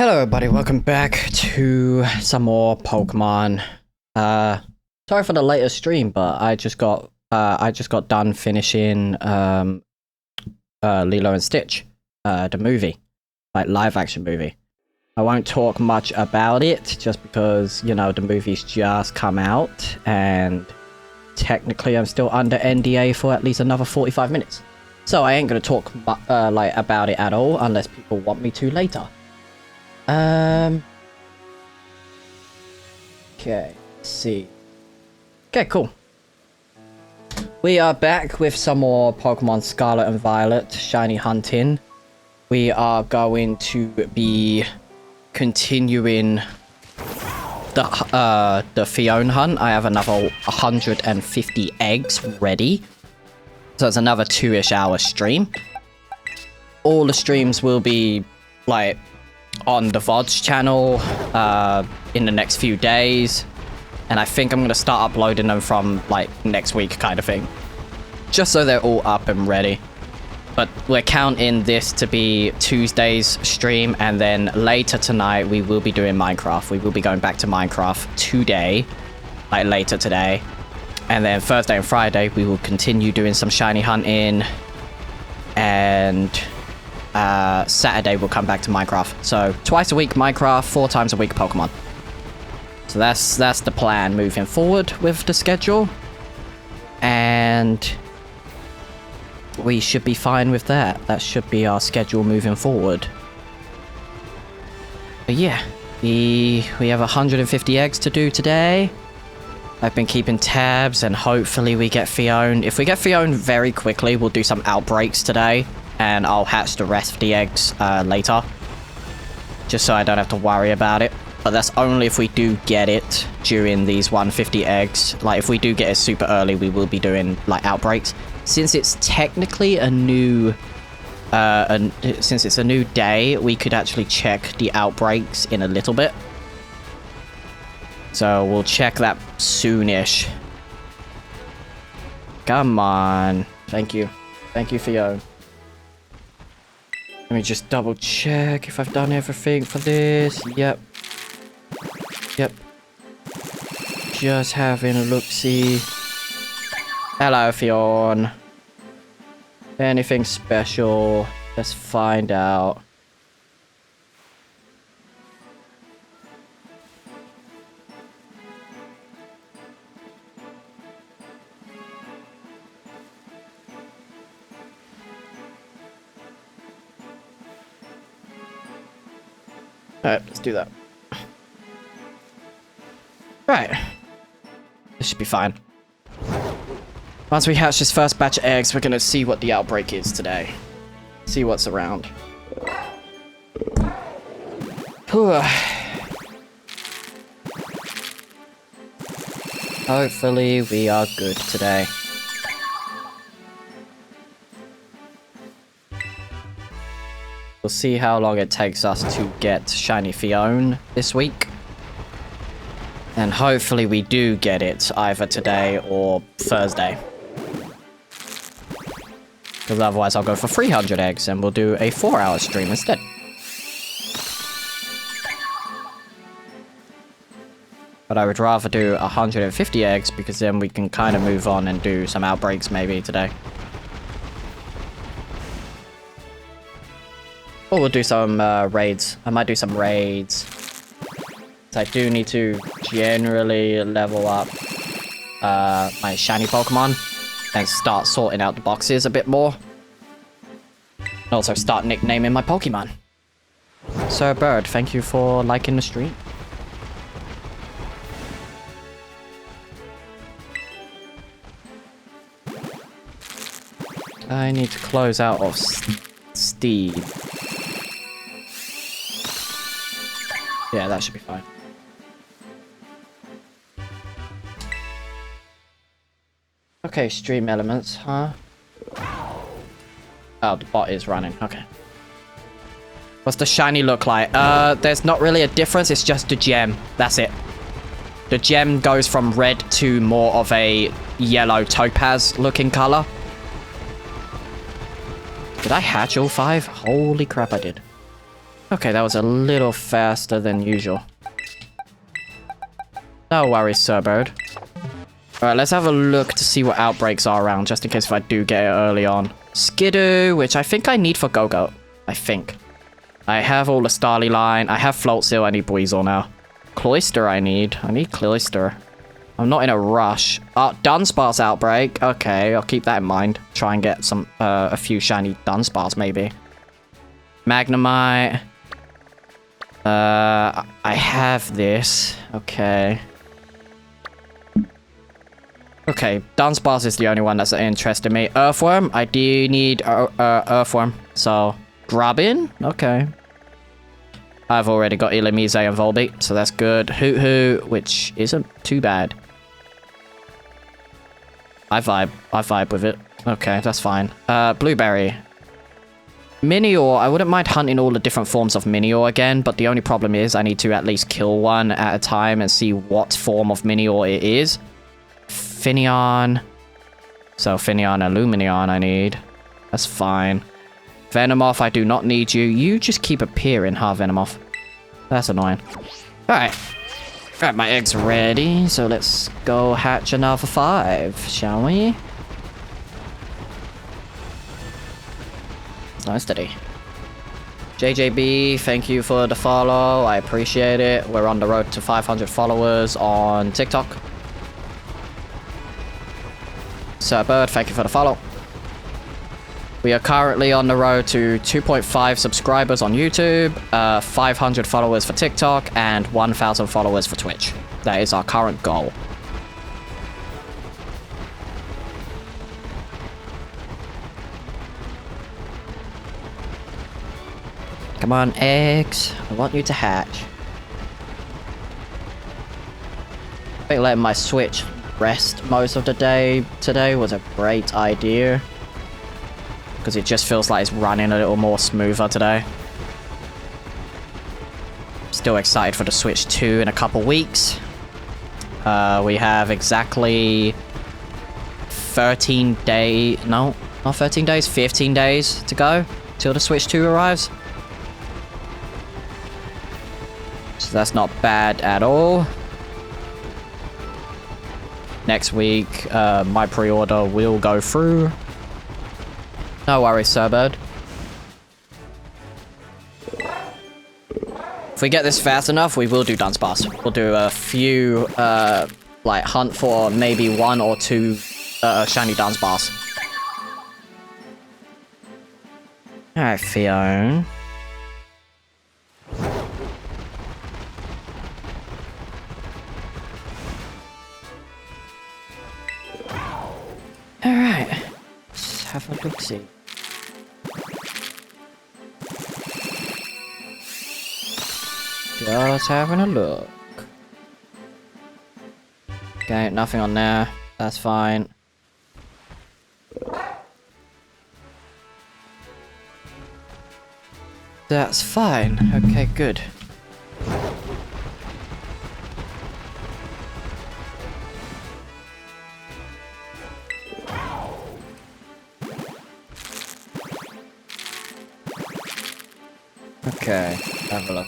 Hello everybody, welcome back to some more Pokemon. Sorry for the later stream, but I just got done finishing Lilo and Stitch, the movie, like live action movie. I won't talk much about it just because, you know, the movie's just come out and technically I'm still under NDA for at least another 45 minutes. So I ain't gonna talk like about it at all unless people want me to later. Okay, let's see. Okay, cool. We are back with some more Pokemon Scarlet and Violet shiny hunting. We are going to be continuing the Fiona hunt. I have another 150 eggs ready. So it's another 2-ish hour stream. All the streams will be like on the VODs channel in the next few days, and I think I'm gonna start uploading them from like next week kind of thing, just so they're all up and ready. But we're counting this to be Tuesday's stream, and then later tonight we will be doing Minecraft. We will be going back to Minecraft today, like later today, and then Thursday and Friday we will continue doing some shiny hunting, and Saturday we'll come back to Minecraft. So twice a week Minecraft, 4 times a week Pokemon. So that's the plan moving forward with the schedule, and we should be fine with that. That should be our schedule moving forward. But yeah, we have 150 eggs to do today. I've been keeping tabs, and hopefully we get Fiona. If we get Fiona very quickly, we'll do some outbreaks today, and I'll hatch the rest of the eggs later, just so I don't have to worry about it. But that's only if we do get it during these 150 eggs. Like, if we do get it super early, we will be doing like outbreaks. Since it's technically a new since it's a new day, we could actually check the outbreaks in a little bit. So we'll check that soonish. Come on. Thank you, Fiona. Let me just double check if I've done everything for this. Yep. Just having a look-see. Hello, Fiona. Anything special? Let's find out. Alright, let's do that. Right. This should be fine. Once we hatch this first batch of eggs, we're gonna see what the outbreak is today. See what's around. Hopefully we are good today. We'll see how long it takes us to get shiny Fiona this week. And hopefully we do get it either today or Thursday. Because otherwise I'll go for 300 eggs and we'll do a 4-hour stream instead. But I would rather do 150 eggs because then we can kind of move on and do some outbreaks maybe today. Or we'll do some raids. I might do some raids. So I do need to generally level up my shiny Pokemon and start sorting out the boxes a bit more. And also start nicknaming my Pokemon. Sir Bird, thank you for liking the stream. I need to close out of Steve. Yeah, that should be fine. Okay, stream elements, huh? Oh, the bot is running. Okay. What's the shiny look like? There's not really a difference. It's just the gem. That's it. The gem goes from red to more of a yellow topaz looking color. Did I hatch all 5? Holy crap, I did. Okay, that was a little faster than usual. No worries, Sir Bird. Alright, let's have a look to see what outbreaks are around, just in case if I do get it early on. Skidoo, which I think I need for Go-Go. I think. I have all the Starly line. I have Floatzel. I need Buizel now. Cloyster I need. I need Cloyster. I'm not in a rush. Dunsparce outbreak. Okay, I'll keep that in mind. Try and get some, a few shiny Dunsparce, maybe. Magnemite. I have this. Okay. Okay, Dunsparce is the only one that's interested me. Earthworm. I do need Earthworm. So, Grubbin? Okay. I've already got Illumise and Volbeat, so that's good. Hoot, which isn't too bad. I vibe with it. Okay, that's fine. Blueberry. Minior, I wouldn't mind hunting all the different forms of Minior again, but the only problem is I need to at least kill one at a time and see what form of Minior it is. Finneon. So Finneon and Lumineon I need. That's fine. Venomoth, I do not need you. You just keep appearing, huh, Venomoth? That's annoying. Alright. Alright, my eggs are ready, so let's go hatch another 5, shall we? Nice steady. JJB, thank you for the follow. I appreciate it. We're on the road to 500 followers on TikTok. Sir Bird, thank you for the follow. We are currently on the road to 2.5 subscribers on YouTube, 500 followers for TikTok, and 1,000 followers for Twitch. That is our current goal. Come on, eggs. I want you to hatch. I think letting my Switch rest most of the day today was a great idea. Because it just feels like it's running a little more smoother today. Still excited for the Switch 2 in a couple weeks. We have exactly 13 days... No, not 13 days. 15 days to go till the Switch 2 arrives. So that's not bad at all. Next week, my pre-order will go through. No worries, Sir Bird. If we get this fast enough, we will do Dunsparce. We'll do a few, like, hunt for maybe 1 or 2 shiny Dunsparce. Alright, Fiona. Alright. Let's have a look-see. Just having a look. Okay, nothing on there. That's fine. That's fine. Okay, good. Okay, have a look.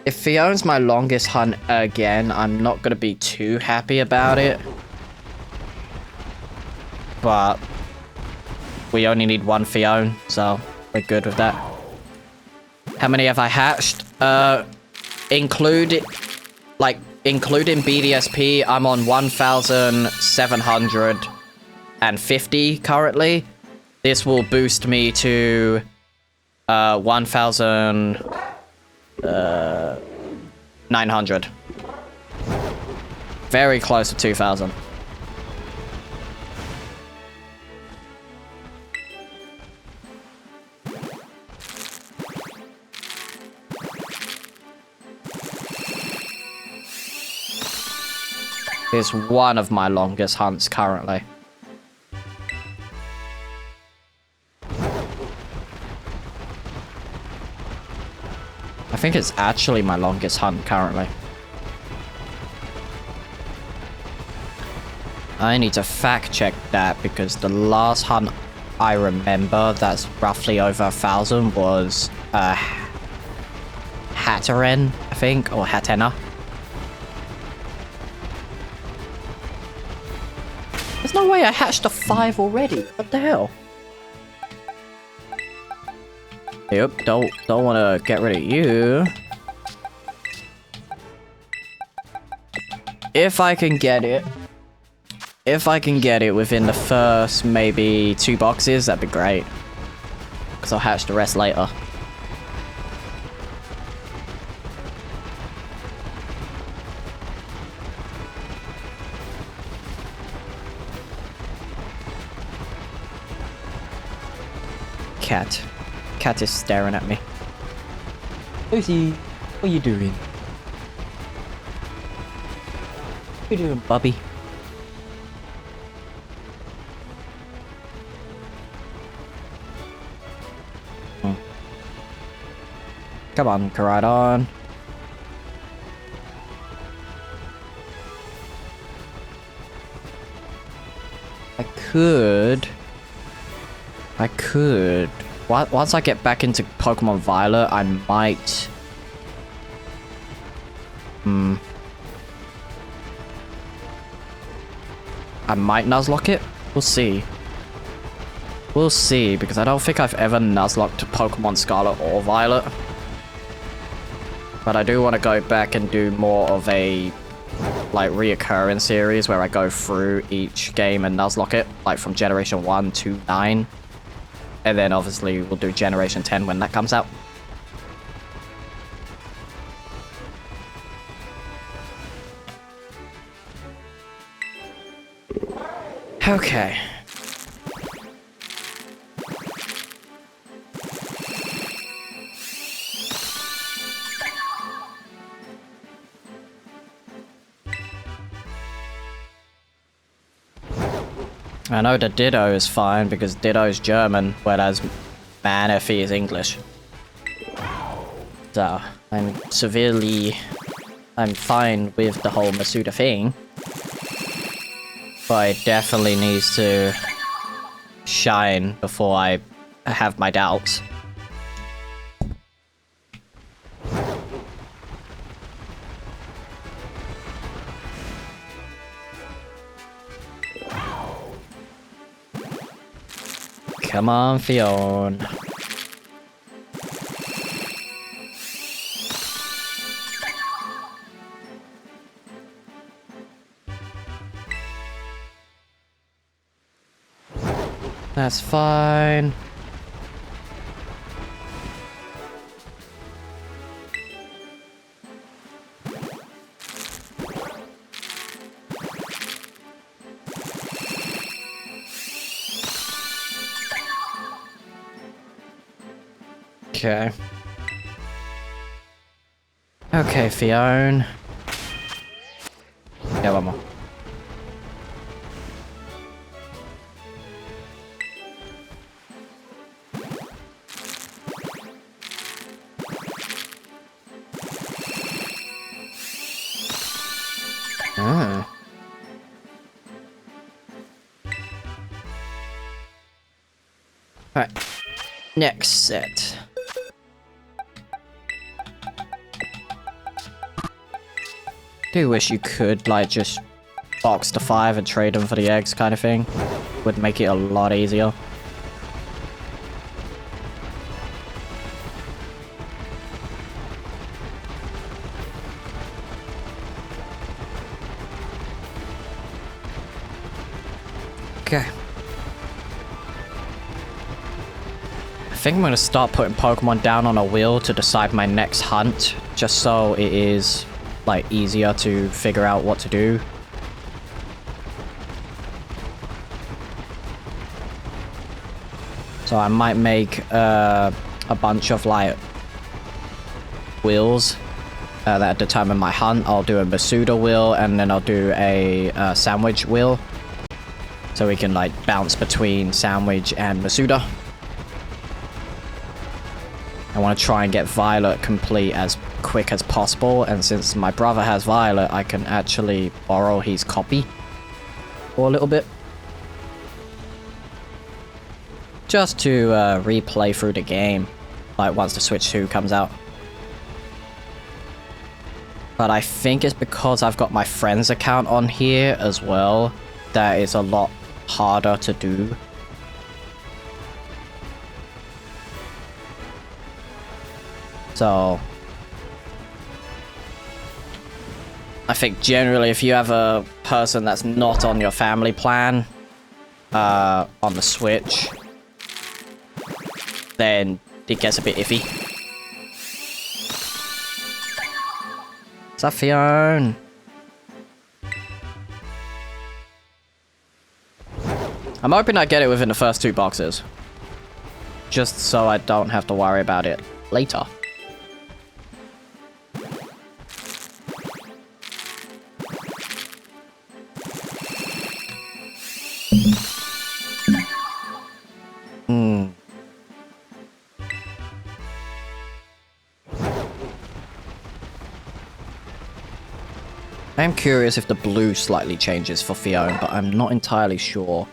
If Fiona's my longest hunt again, I'm not gonna be too happy about it. But we only need 1 Fiona, so we're good with that. How many have I hatched? Including BDSP, I'm on 1,750 currently. This will boost me to 1,900. Very close to 2,000. It's one of my longest hunts currently. I think it's actually my longest hunt currently. I need to fact check that because the last hunt I remember that's roughly over 1,000 was Hatteran, I think, or Hatena. There's no way I hatched a 5 already. What the hell? Yep, don't want to get rid of you. If I can get it. If I can get it within the first maybe 2 boxes, that'd be great. Because I'll hatch the rest later. Cat. Cat is staring at me. Lucy, what are you doing? What are you doing, Bubby? Come on, Caridon. I could. Once I get back into Pokemon Violet, I might... I might Nuzlocke it. We'll see. We'll see, because I don't think I've ever Nuzlocked Pokemon Scarlet or Violet. But I do want to go back and do more of a, like, reoccurring series where I go through each game and Nuzlocke it, like from Generation 1 to 9. And then obviously we'll do Generation 10 when that comes out. Okay. I know the Ditto is fine because Ditto is German, whereas Manaphy is English. So, I'm fine with the whole Masuda thing. But it definitely needs to shine before I have my doubts. Come on, Fiona. That's fine. Okay. Okay, Fiona. Yeah, one more. Ah. Alright. Next set. Do wish you could, like, just box the 5 and trade them for the eggs kind of thing. Would make it a lot easier. Okay. I think I'm going to start putting Pokemon down on a wheel to decide my next hunt, just so it is, like, easier to figure out what to do. So I might make a bunch of, like, wheels that determine my hunt. I'll do a Masuda wheel, and then I'll do a sandwich wheel. So we can, like, bounce between sandwich and Masuda. I want to try and get Violet complete as quick as possible, and since my brother has Violet, I can actually borrow his copy for a little bit. just to replay through the game, like once the Switch 2 comes out. But I think it's because I've got my friend's account on here as well that it's a lot harder to do. So I think generally if you have a person that's not on your family plan on the Switch, then it gets a bit iffy. What's up, Fiona? I'm hoping I get it within the first 2 boxes. Just so I don't have to worry about it later. I am curious if the blue slightly changes for Fiona, but I'm not entirely sure.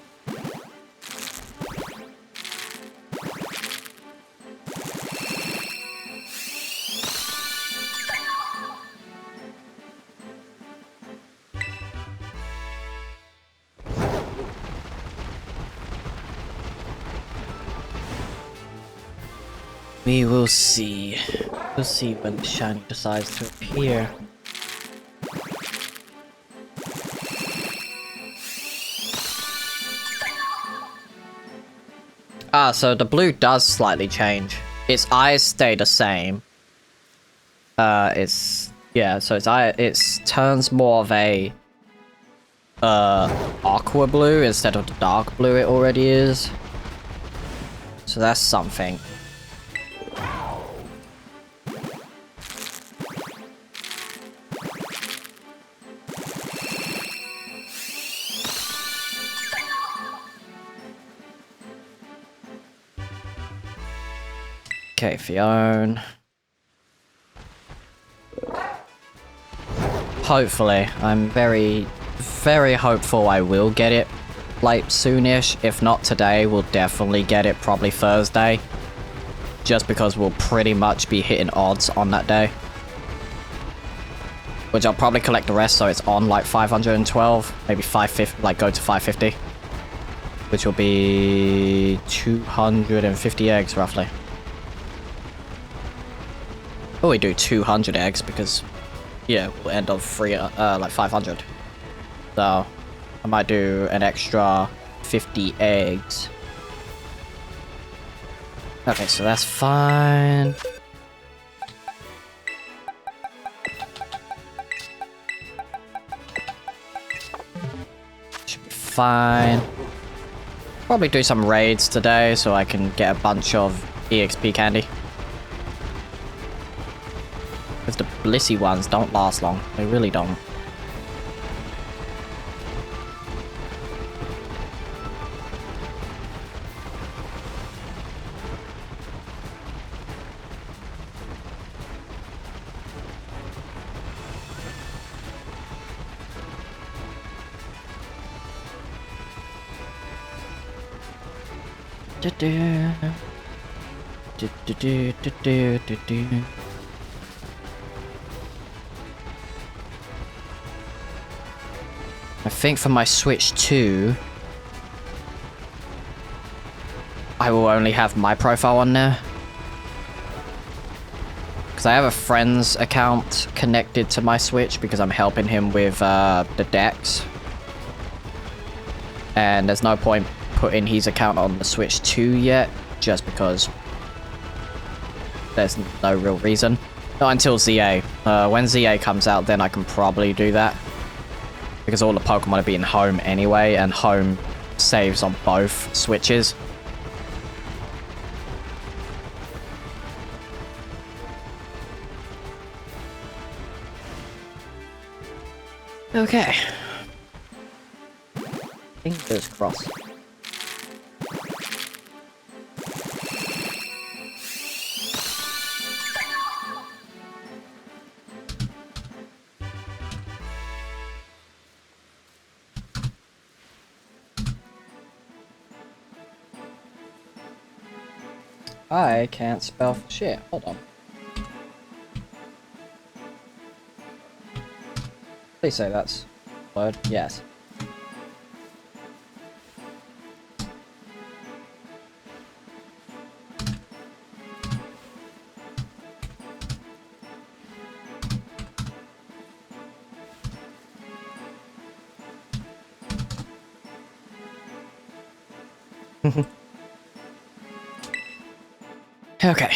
We will see. We'll see when the shiny decides to appear. Ah, so the blue does slightly change. Its eyes stay the same. Yeah, so it turns more of a aqua blue instead of the dark blue it already is. So that's something. Okay, Fiona. Hopefully. I'm very, very hopeful I will get it, like, soonish. If not today, we'll definitely get it probably Thursday. Just because we'll pretty much be hitting odds on that day. Which I'll probably collect the rest so it's on, like, 512. Maybe 550, like, go to 550. Which will be 250 eggs, roughly. Oh, we do 200 eggs because, yeah, we'll end on like 500. So, I might do an extra 50 eggs. Okay, so that's fine. Should be fine. Probably do some raids today so I can get a bunch of EXP candy. Because the blissy ones don't last long. They really don't. I think for my Switch 2, I will only have my profile on there. Because I have a friend's account connected to my Switch because I'm helping him with the decks. And there's no point putting his account on the Switch 2 yet, just because there's no real reason. Not until ZA. When ZA comes out, then I can probably do that. Because all the Pokemon are being home anyway, and home saves on both Switches. Okay. Fingers crossed. I can't spell for shit. Hold on. Please say that's word. Yes. Okay.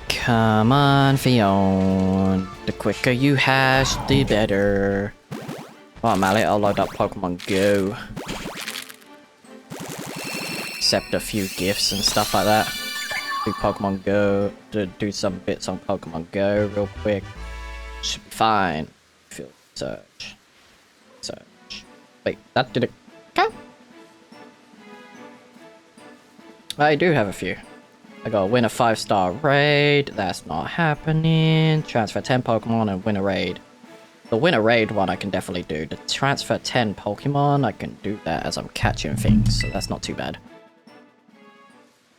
Come on, Fion. The quicker you hash, the better. Come on, Mallet, I'll load up Pokemon Go. Accept a few gifts and stuff like that. Do Pokemon Go, do some bits on Pokemon Go real quick. Should be fine. Field search. Search. Wait, that did it. Okay. I do have a few. I gotta win a 5-star raid. That's not happening. Transfer 10 Pokemon and win a raid. The win a raid one I can definitely do. The transfer 10 Pokemon, I can do that as I'm catching things, so that's not too bad.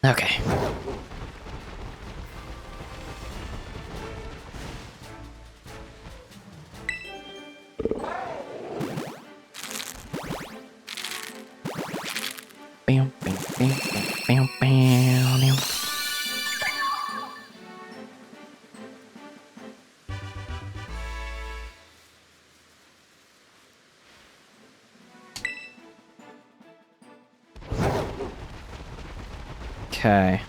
Okay. Bam, bam, bam, bam, bam, bam. Okay.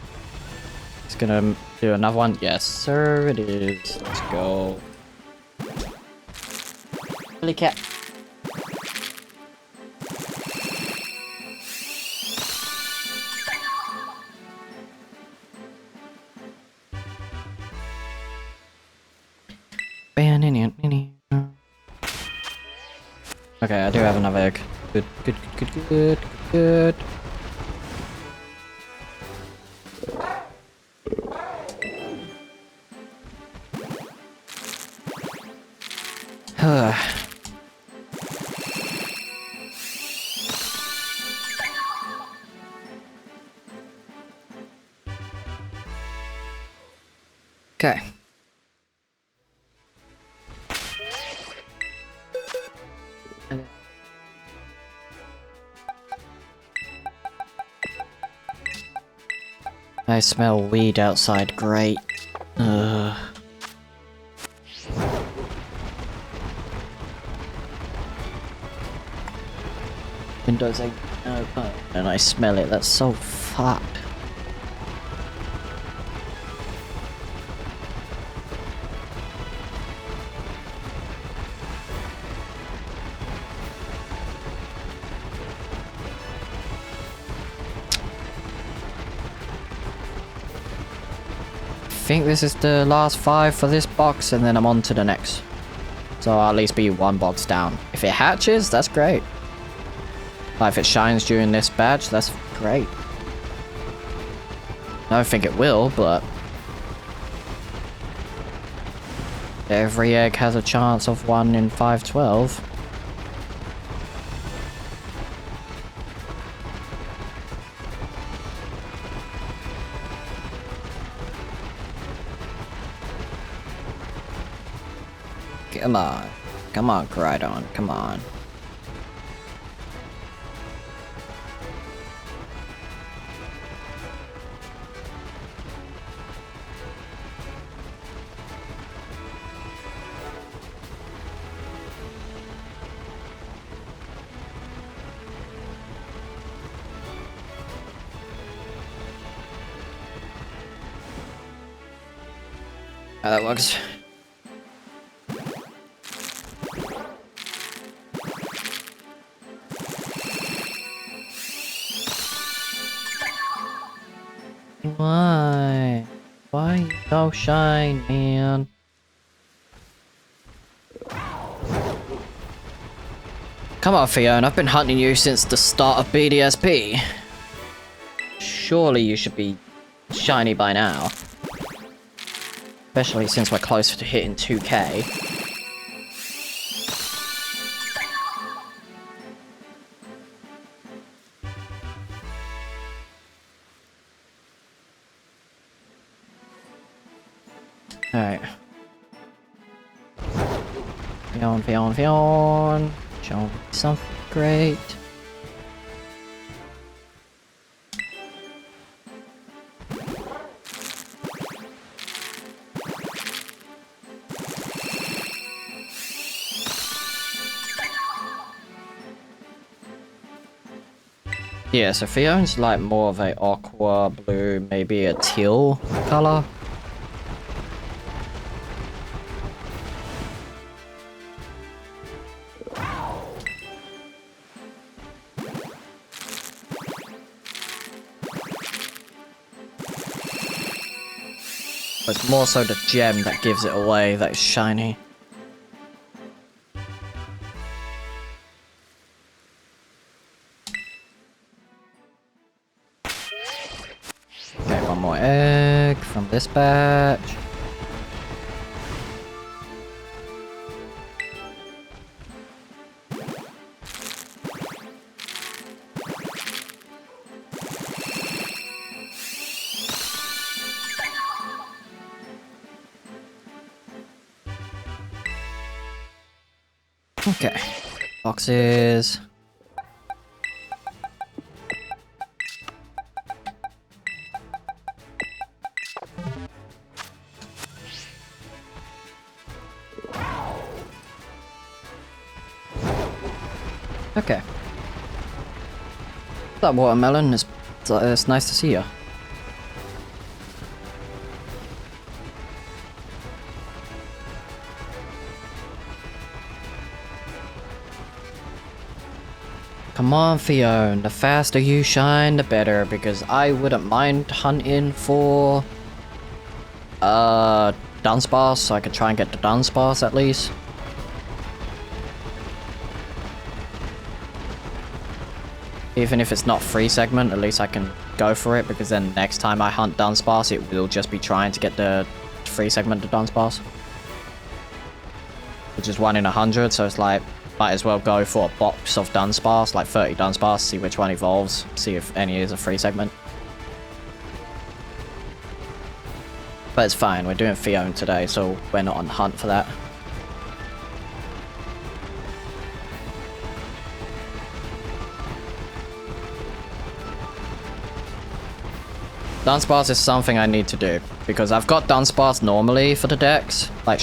It's gonna do another one. Yes, sir, it is. Let's go. Billy Cat. Okay, I do have another egg. Good, good, good, good, good, good. Okay. I smell weed outside, great. Windows ain't open and I smell it, that's so fucked. I think this is the last 5 for this box and then I'm on to the next. So I'll at least be 1 box down. If it hatches, that's great. If it shines during this batch, that's great. I don't think it will, but every egg has a chance of 1 in 512. Come on. Come on, Crydon. Come on. How that works. Why? Why you so shy, man? Come on, Fiona, I've been hunting you since the start of BDSP. Surely you should be shiny by now. Especially since we're close to hitting 2K. Alright. Fion. Show me something great. Yeah, so Fion's like more of a aqua blue, maybe a teal color. It's more so the gem that gives it away that is shiny. Okay, one more egg from this batch. Okay, boxes. Okay. That watermelon is it's nice to see you. Come on, Fiona, the faster you shine, the better, because I wouldn't mind hunting for Dunsparce, so I could try and get the Dunsparce at least. Even if it's not free segment, at least I can go for it, because then next time I hunt Dunsparce, it will just be trying to get the free segment to Dunsparce. Which is 1 in 100, so it's like, might as well go for a box of Dunsparce, like 30 Dunsparce, see which one evolves, see if any is a free segment. But it's fine, we're doing Fiona today, so we're not on the hunt for that. Dunsparce is something I need to do, because I've got Dunsparce normally for the decks, like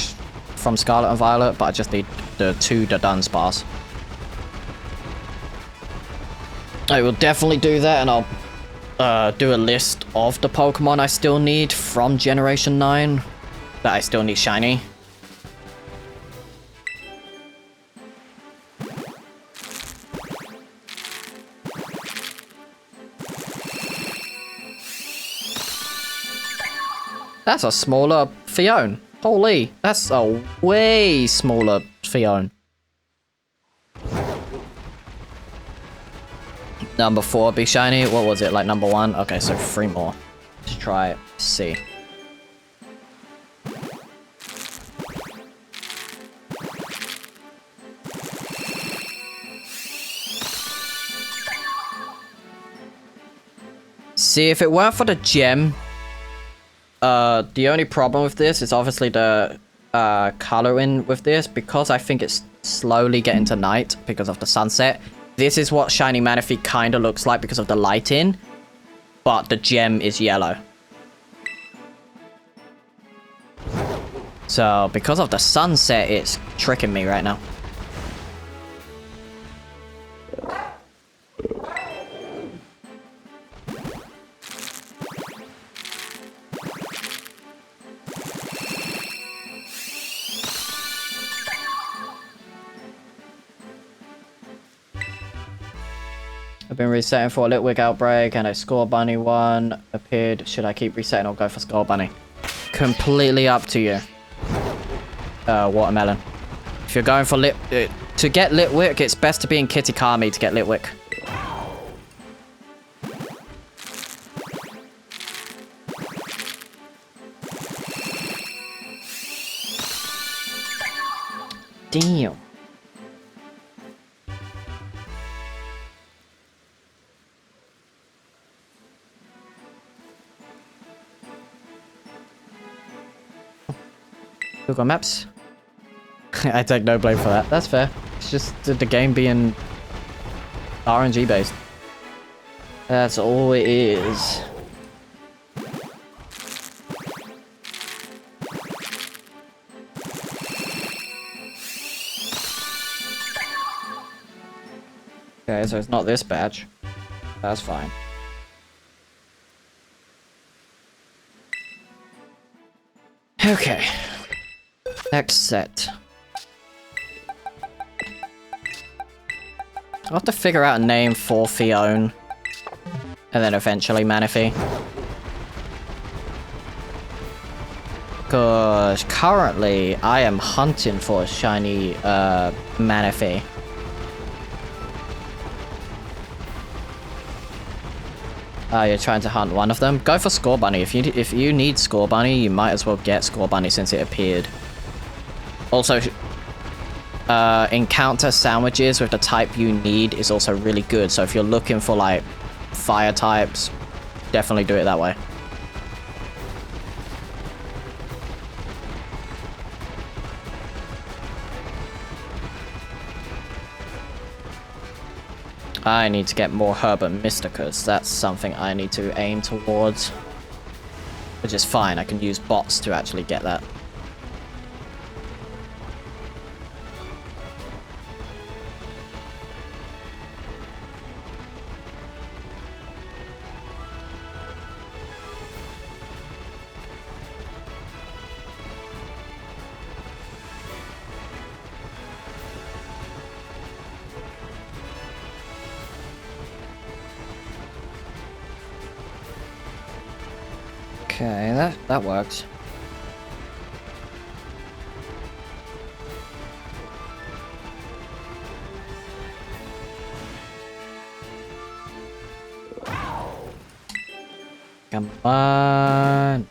from Scarlet and Violet, but I just need the Dunsparce. I will definitely do that, and I'll do a list of the Pokemon I still need from Generation 9 that I still need shiny. That's a smaller Fiona. Holy, that's a way smaller Fiona. Number 4 be shiny. What was it, like number 1? Okay, so 3 more. Let's try it. See. See, if it weren't for the gem, the only problem with this is obviously the coloring with this, because I think it's slowly getting to night because of the sunset. This is what Shiny Manaphy kind of looks like because of the lighting, but the gem is yellow. So because of the sunset, it's tricking me right now. I've been resetting for a Litwick outbreak and a Score Bunny one appeared. Should I keep resetting or go for Score Bunny? Completely up to you. Watermelon. If you're going for to get Litwick, it's best to be in Kitakami to get Litwick. Damn. Google Maps. I take no blame for that. That's fair. It's just the game being RNG based. That's all it is. Okay, so it's not this badge. That's fine. Okay. Next set. I'll have to figure out a name for Fiona. And then eventually Manaphy. Because currently I am hunting for a shiny Manaphy. You're trying to hunt one of them? Go for Score Bunny. If you need Score Bunny, you might as well get Score Bunny since it appeared. Also, encounter sandwiches with the type you need is also really good. So if you're looking for like fire types, definitely do it that way. I need to get more Herbert Mysticus. That's something I need to aim towards. Which is fine, I can use bots to actually get that. Okay, that works. Come on.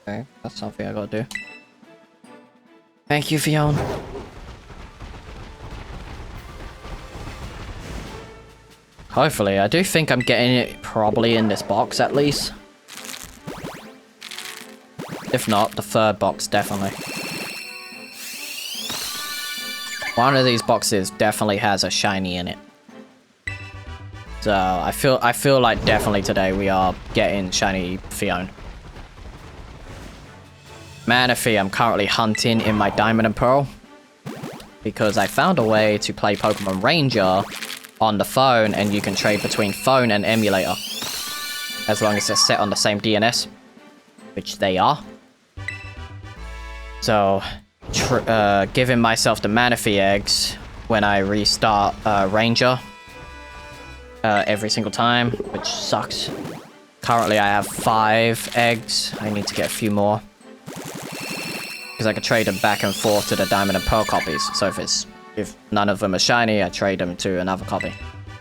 Okay, that's something I gotta do. Thank you, Fiona. Hopefully, I do think I'm getting it probably in this box at least. If not, the third box definitely. One of these boxes definitely has a shiny in it. So I feel like definitely today we are getting shiny Fiona. Manaphy I'm currently hunting in my Diamond and Pearl because I found a way to play Pokemon Ranger on the phone and you can trade between phone and emulator as long as it's set on the same DNS, which they are. So giving myself the Manaphy eggs when I restart Ranger every single time, which sucks. Currently I have 5 eggs. I need to get a few more. Because I could trade them back and forth to the Diamond and Pearl copies. So if none of them are shiny, I trade them to another copy.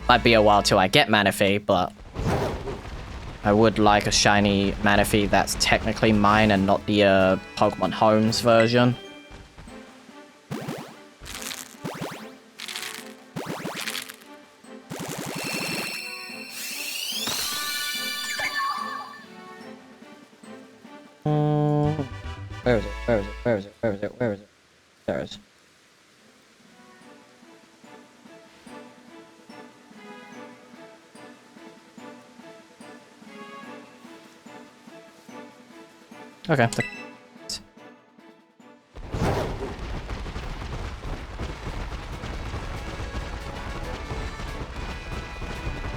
Might be a while till I get Manaphy, but I would like a shiny Manaphy that's technically mine and not the Pokemon Homes version. Where is it? Where is it? Where is it? Where is it? Where is it? There it is. Okay.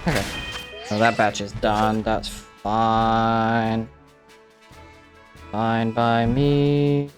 Okay. So that batch is done. That's fine. Fine by me.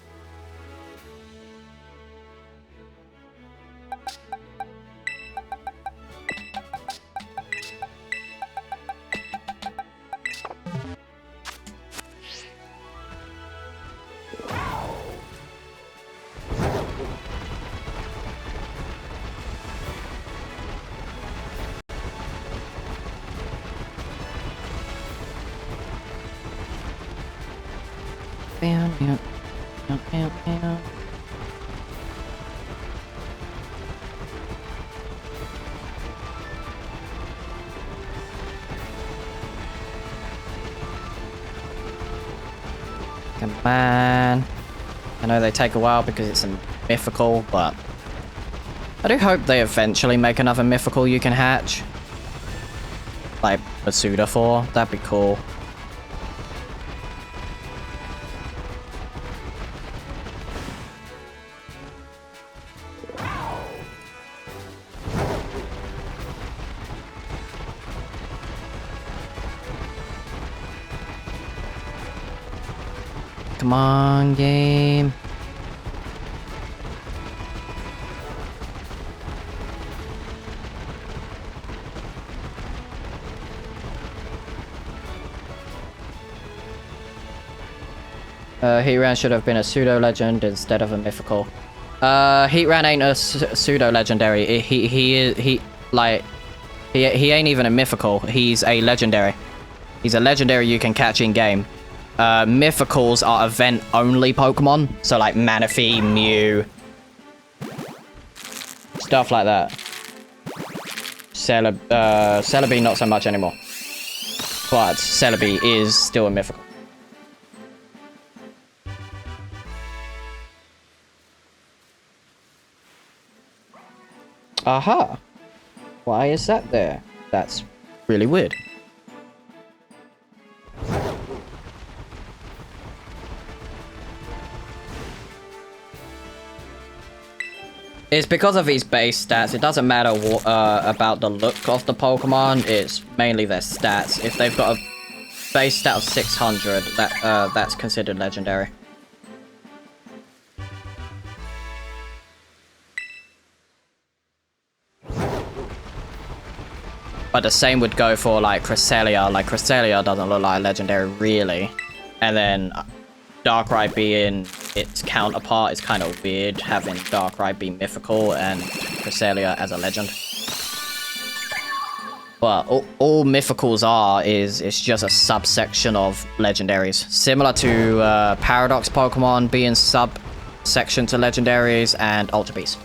Man. I know they take a while because it's a mythical, but I do hope they eventually make another mythical you can hatch. Like a Suda for. That'd be cool. Come on, game. Heatran should have been a pseudo-legend instead of a mythical. Heatran ain't a pseudo-legendary. He ain't even a mythical. He's a legendary. He's a legendary you can catch in-game. Mythicals are event-only Pokemon. So like Manaphy, Mew. Stuff like that. Celebi not so much anymore. But Celebi is still a mythical. Aha! Why is that there? That's really weird. It's because of his base stats. It doesn't matter about the look of the Pokemon. It's mainly their stats. If they've got a base stat of 600, that's considered legendary. But the same would go for like Cresselia. Like Cresselia doesn't look like a legendary really. And then Darkrai being its counterpart is kind of weird, having Darkrai be mythical and Cresselia as a legend. But all mythicals are is it's just a subsection of legendaries. Similar to Paradox Pokemon being subsection to legendaries and Ultra Beast.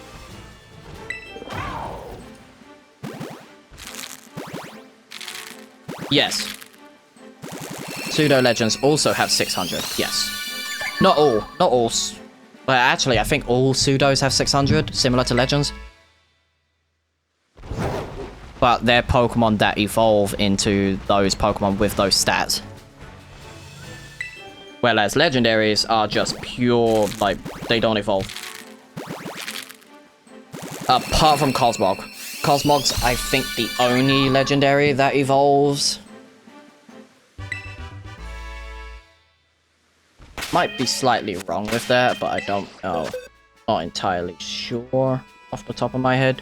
Yes. Pseudo legends also have 600. Yes. Not all. Not all. But actually, I think all pseudos have 600, similar to legends. But they're Pokemon that evolve into those Pokemon with those stats. Whereas legendaries are just pure, like, they don't evolve. Apart from Cosmog. Cosmog's, I think, the only legendary that evolves. Might be slightly wrong with that, but I don't know. Not entirely sure off the top of my head.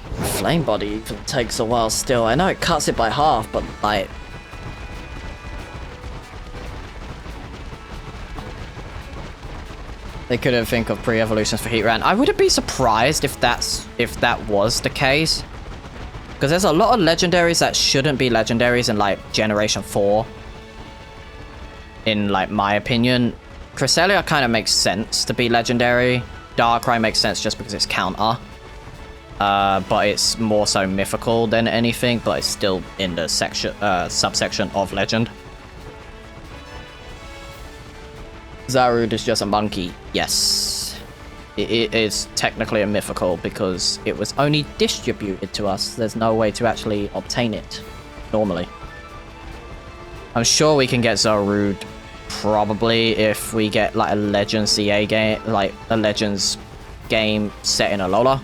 Flame Body even takes a while still. I know it cuts it by half, but like... They couldn't think of pre-evolutions for Heatran. I wouldn't be surprised if that was the case. Because there's a lot of legendaries that shouldn't be legendaries in like Generation 4. In like my opinion. Cresselia kind of makes sense to be legendary. Darkrai makes sense just because it's counter. But it's more so mythical than anything, but it's still in the section, subsection of legend. Zarude is just a monkey. Yes. It is technically a mythical because it was only distributed to us. There's no way to actually obtain it normally. I'm sure we can get Zarude probably if we get like a Legends CA game, like a Legends game set in Alola.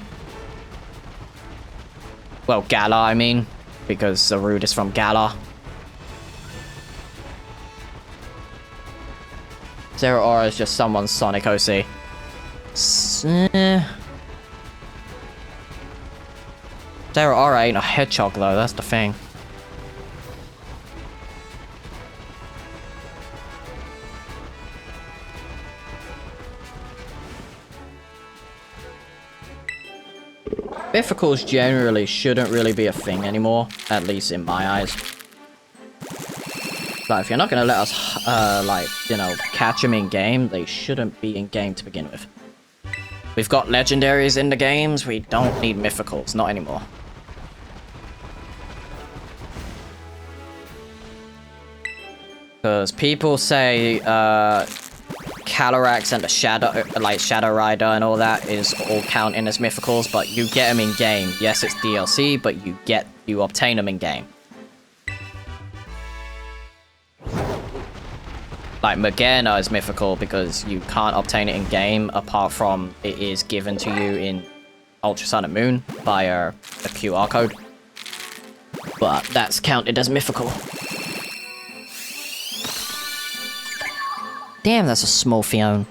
Well, Galar, I mean, because Zarude is from Galar. Zeraora is just someone's Sonic OC. Zeraora ain't a hedgehog though, that's the thing. Mythicals generally shouldn't really be a thing anymore, at least in my eyes. Like, if you're not gonna let us, like, you know, catch them in game, they shouldn't be in game to begin with. We've got legendaries in the games, we don't need mythicals, not anymore. Because people say Calyrex and the Shadow Rider and all that is all counting as mythicals, but you get them in game. Yes, it's DLC, but you obtain them in game. Like Morgana is mythical because you can't obtain it in game apart from it is given to you in Ultra Sun and Moon via a QR code. But that's counted as mythical. Damn, that's a small Fione.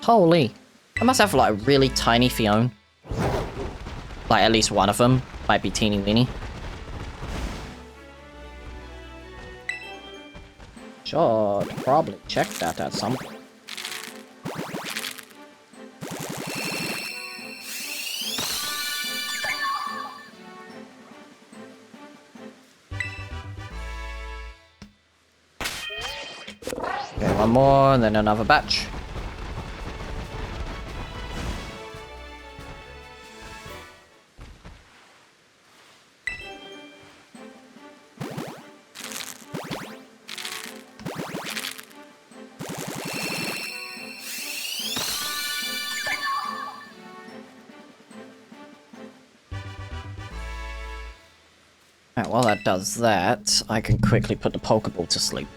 Holy. I must have like a really tiny Fione. Like at least one of them might be teeny weeny. Should probably check that at some point. Okay, one more, and then another batch. Alright, while that does that, I can quickly put the Pokeball to sleep.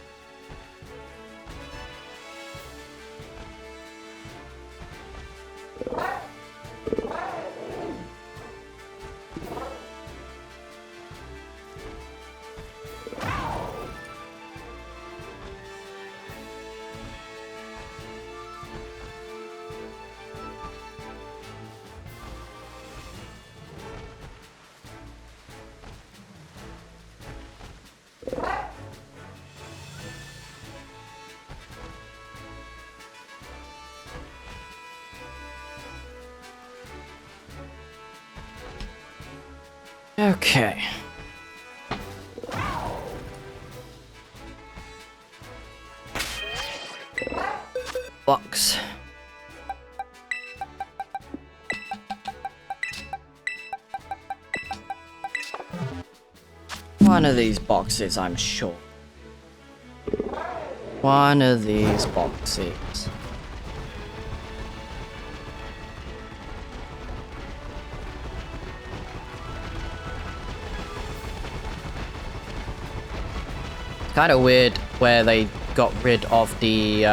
Okay. Box. One of these boxes, I'm sure. One of these boxes. Kind of weird where they got rid of the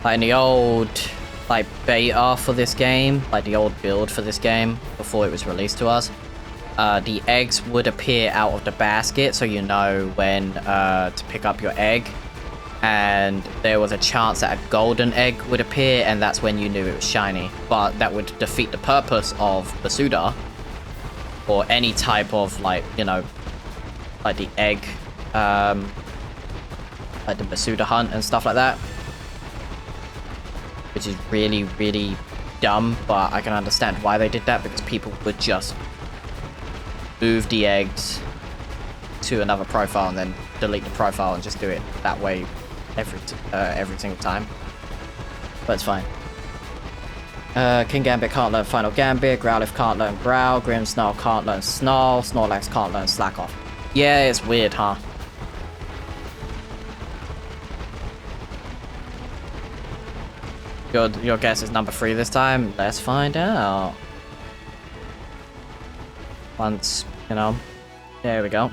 like in the old like beta for this game, like the old build for this game before it was released to us. The eggs would appear out of the basket, so you know when to pick up your egg, and there was a chance that a golden egg would appear, and that's when you knew it was shiny. But that would defeat the purpose of Basuda or any type of like, you know, like the egg, like the Basuda hunt and stuff like that, which is really, really dumb, but I can understand why they did that, because people would just move the eggs to another profile and then delete the profile and just do it that way every single time. But it's fine. King Gambit can't learn Final Gambit, Growlithe can't learn Growl, Grimmsnarl can't learn Snarl, Snorlax can't learn Slack Off. Yeah, it's weird, huh? Your guess is number 3 this time? Let's find out. Once, you know. There we go.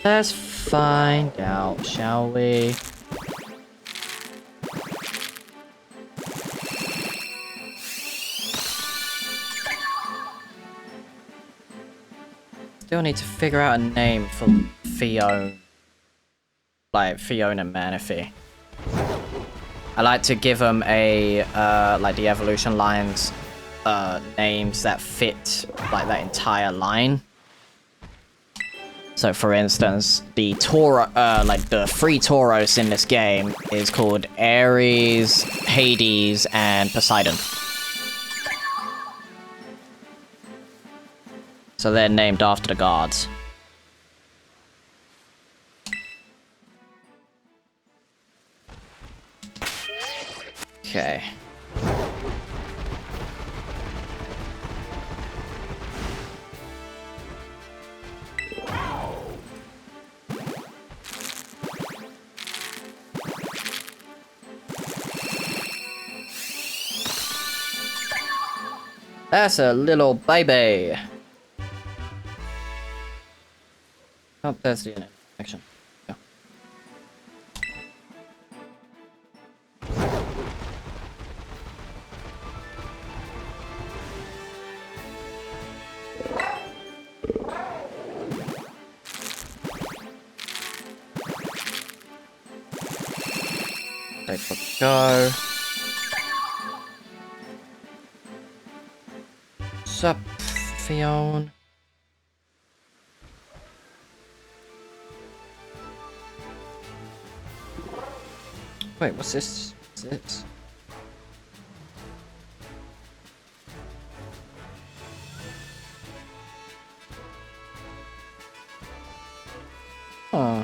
Let's find out, shall we? Still need to figure out a name for Fiona. Like, Fiona and Manaphy. I like to give them a, like the evolution lines, names that fit, like, that entire line. So, for instance, the Tauros, like, the 3 Tauros in this game is called Ares, Hades, and Poseidon. So they're named after the gods. Okay. That's a little baby. Oh, there's the internet connection. Yeah. Ready for the go. Sup, Fiona? Wait, what's this? What's this? Huh.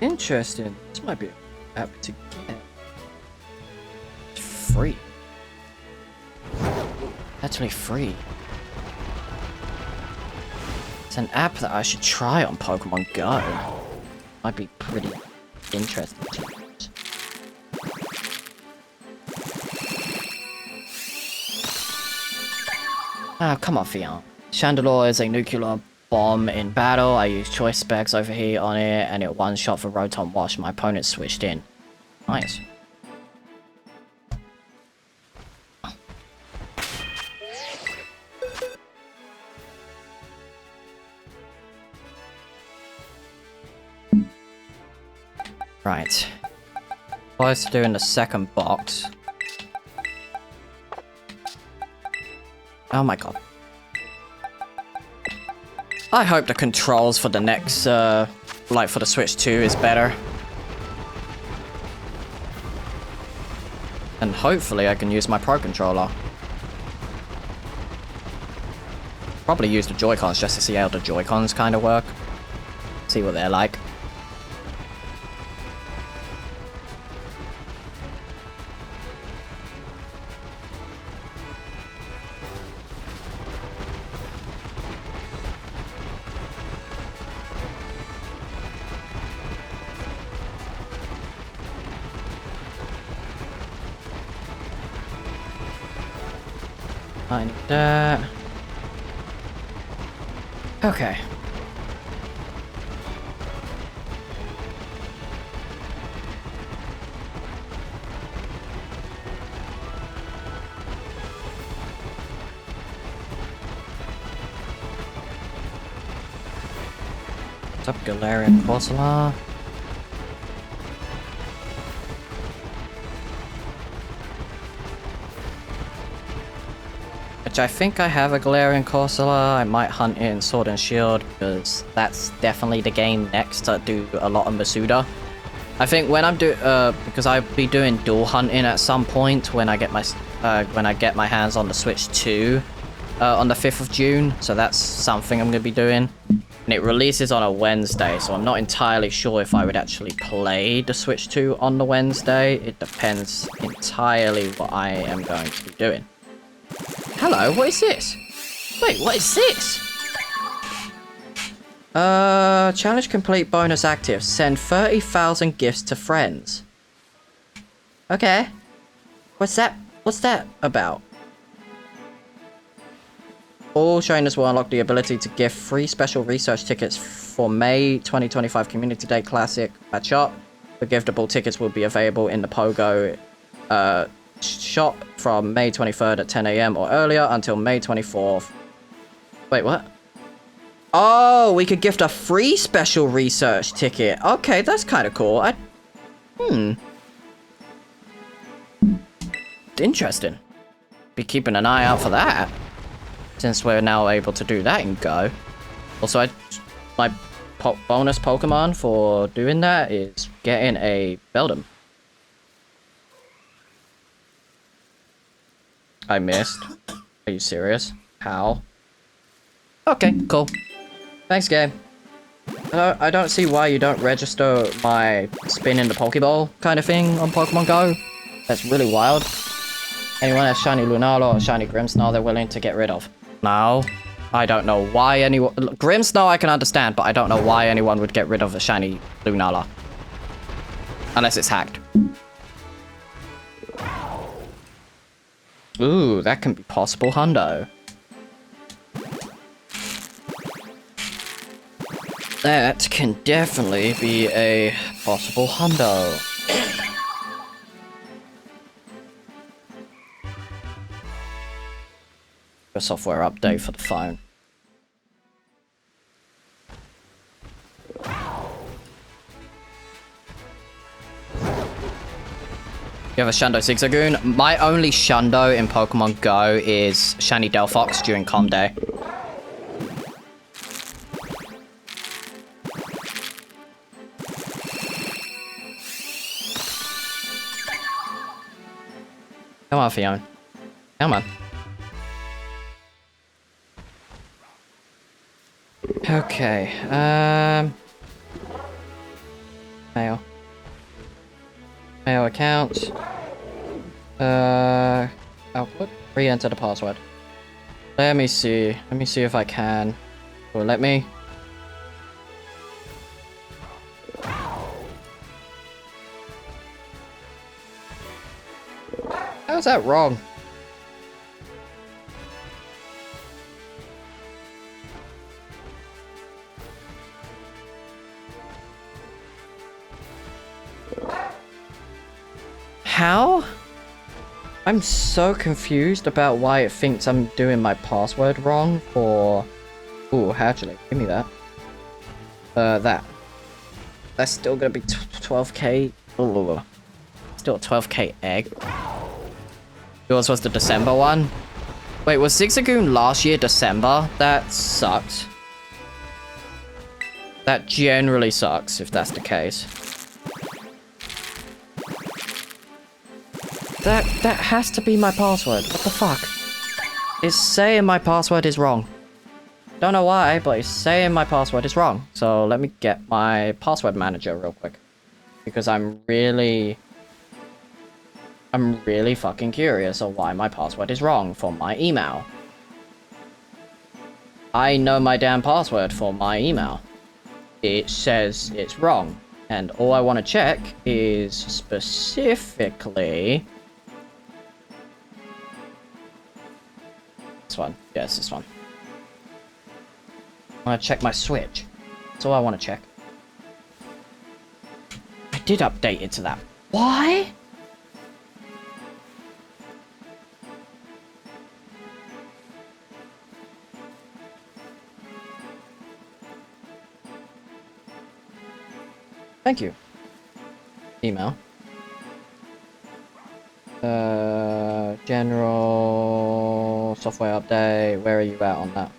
Interesting. This might be an app to get. It's free. Actually free. It's an app that I should try on Pokemon Go. Might be pretty interesting to use. Ah, come on, Fion. Chandelure is a nuclear bomb in battle. I use choice specs over here on it, and it one shot for Rotom Wash. My opponent switched in. Nice. Right. Close to doing the second box. Oh my god. I hope the controls for the next, like for the Switch 2 is better. And hopefully I can use my Pro Controller. Probably use the Joy-Cons just to see how the Joy-Cons kind of work. See what they're like. I need that. Okay. What's up, Galarian Corsola? Which I think I have a Galarian Corsola. I might hunt in Sword and Shield because that's definitely the game next to do a lot of Masuda. I think when I'm because I'll be doing dual hunting at some point when I get my hands on the Switch 2 on the 5th of June. So that's something I'm gonna be doing. And it releases on a Wednesday, so I'm not entirely sure if I would actually play the Switch 2 on the Wednesday. It depends entirely what I am going to be doing. Hello, what is this? Wait, what is this? Challenge complete bonus active. Send 30,000 gifts to friends. Okay. What's that about? All trainers will unlock the ability to gift free special research tickets for May 2025 Community Day Classic at shop. The giftable tickets will be available in the Pogo shop from May 23rd at 10 AM or earlier until May 24th. Wait, what? Oh, we could gift a free special research ticket. Okay, that's kind of cool. Interesting. Be keeping an eye out for that. Since we're now able to do that in Go. Also, my bonus Pokemon for doing that is getting a Beldum. I missed. Are you serious? How? Okay, cool. Thanks, game. I don't see why you don't register my spin in the Pokeball kind of thing on Pokemon Go. That's really wild. Anyone has shiny Lunala or shiny Grimmsnarl they're willing to get rid of. No. I don't know why anyone... Grimmsnarl I can understand, but I don't know why anyone would get rid of a shiny Lunala. Unless it's hacked. Ooh, that can be possible, hundo. That can definitely be a possible hundo. A software update for the phone. You have a Shundo Zigzagoon? My only Shundo in Pokemon Go is Shiny Delphox during Calm Day. Come on, Fiona. Come on. Okay, mail. Mail account. Output. Re-enter the password. Let me see. Let me see if I can. Or let me. How's that wrong? How? I'm so confused about why it thinks I'm doing my password wrong for... Ooh, actually, give me that. That. That's still gonna be 12k. Ooh. Still a 12k egg. Yours was the December one? Wait, was Zigzagoon last year December? That sucks. That generally sucks, if that's the case. That has to be my password. What the fuck? It's saying my password is wrong. Don't know why, but it's saying my password is wrong. So let me get my password manager real quick. Because I'm really fucking curious of why my password is wrong for my email. I know my damn password for my email. It says it's wrong. And all I want to check is specifically... This one. Yes, this one. I want to check my Switch. That's all I want to check. I did update it to that. Why? Thank you. Email. General software update. Where are you at on that?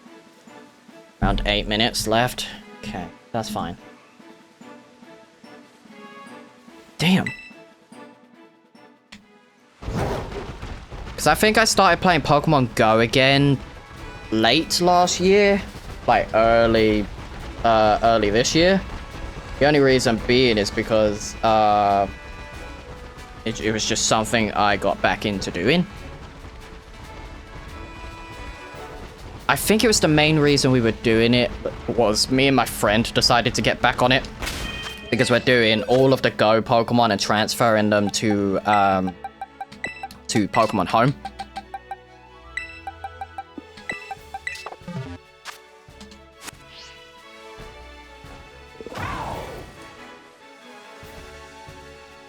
Around 8 minutes left. Okay, that's fine. Damn. Because I think I started playing Pokemon Go again late last year. Like early this year. The only reason being is because it was just something I got back into doing. I think it was the main reason we were doing it was me and my friend decided to get back on it. Because we're doing all of the Go Pokemon and transferring them to Pokemon Home.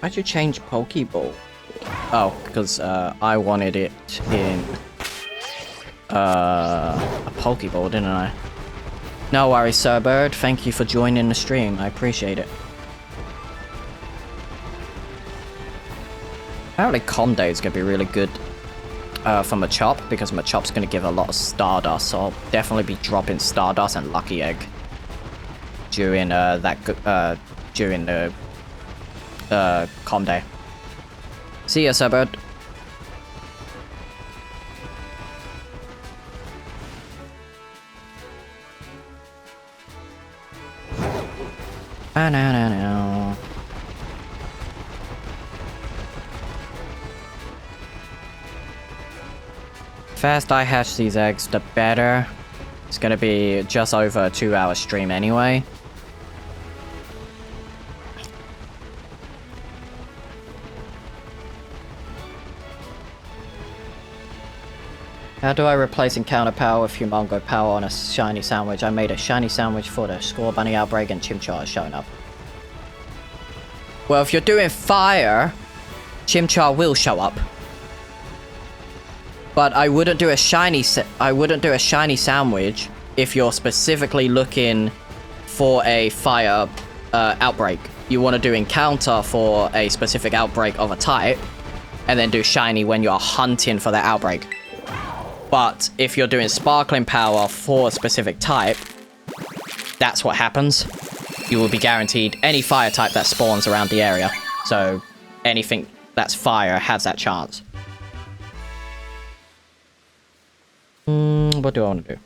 Why'd you change Pokeball? Oh, because I wanted it in a Pokeball, didn't I? No worries, Sir Bird. Thank you for joining the stream. I appreciate it. Apparently Calm Day is going to be really good for Machop, because Machop's going to give a lot of Stardust, so I'll definitely be dropping Stardust and Lucky Egg during during the Calm Day. See ya, Sir Bird. Ba-na-na-na. Fast I hatch these eggs, the better. It's gonna be just over a 2-hour stream anyway. How do I replace encounter power with humongo power on a shiny sandwich? I made a shiny sandwich for the Score Bunny outbreak and Chimchar is showing up. Well, if you're doing fire, Chimchar will show up. But I wouldn't do a shiny sandwich if you're specifically looking for a fire outbreak. You want to do encounter for a specific outbreak of a type, and then do shiny when you're hunting for that outbreak. But if you're doing sparkling power for a specific type, that's what happens. You will be guaranteed any fire type that spawns around the area. So anything that's fire has that chance. What do I want to do?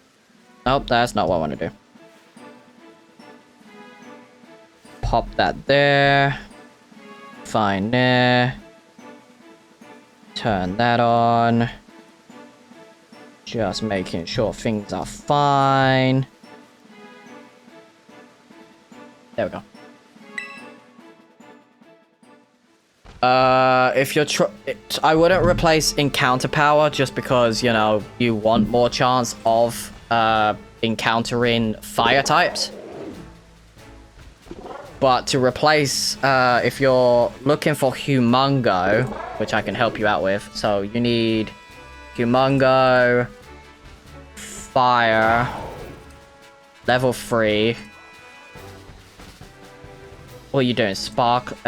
Nope, that's not what I want to do. Pop that there. Fine there. Turn that on. Just making sure things are fine. There we go. If you're I wouldn't replace encounter power just because, you know, you want more chance of encountering fire types. But to replace, if you're looking for humongo, which I can help you out with, so you need humongo, fire, level 3. What are you doing? Sparkling,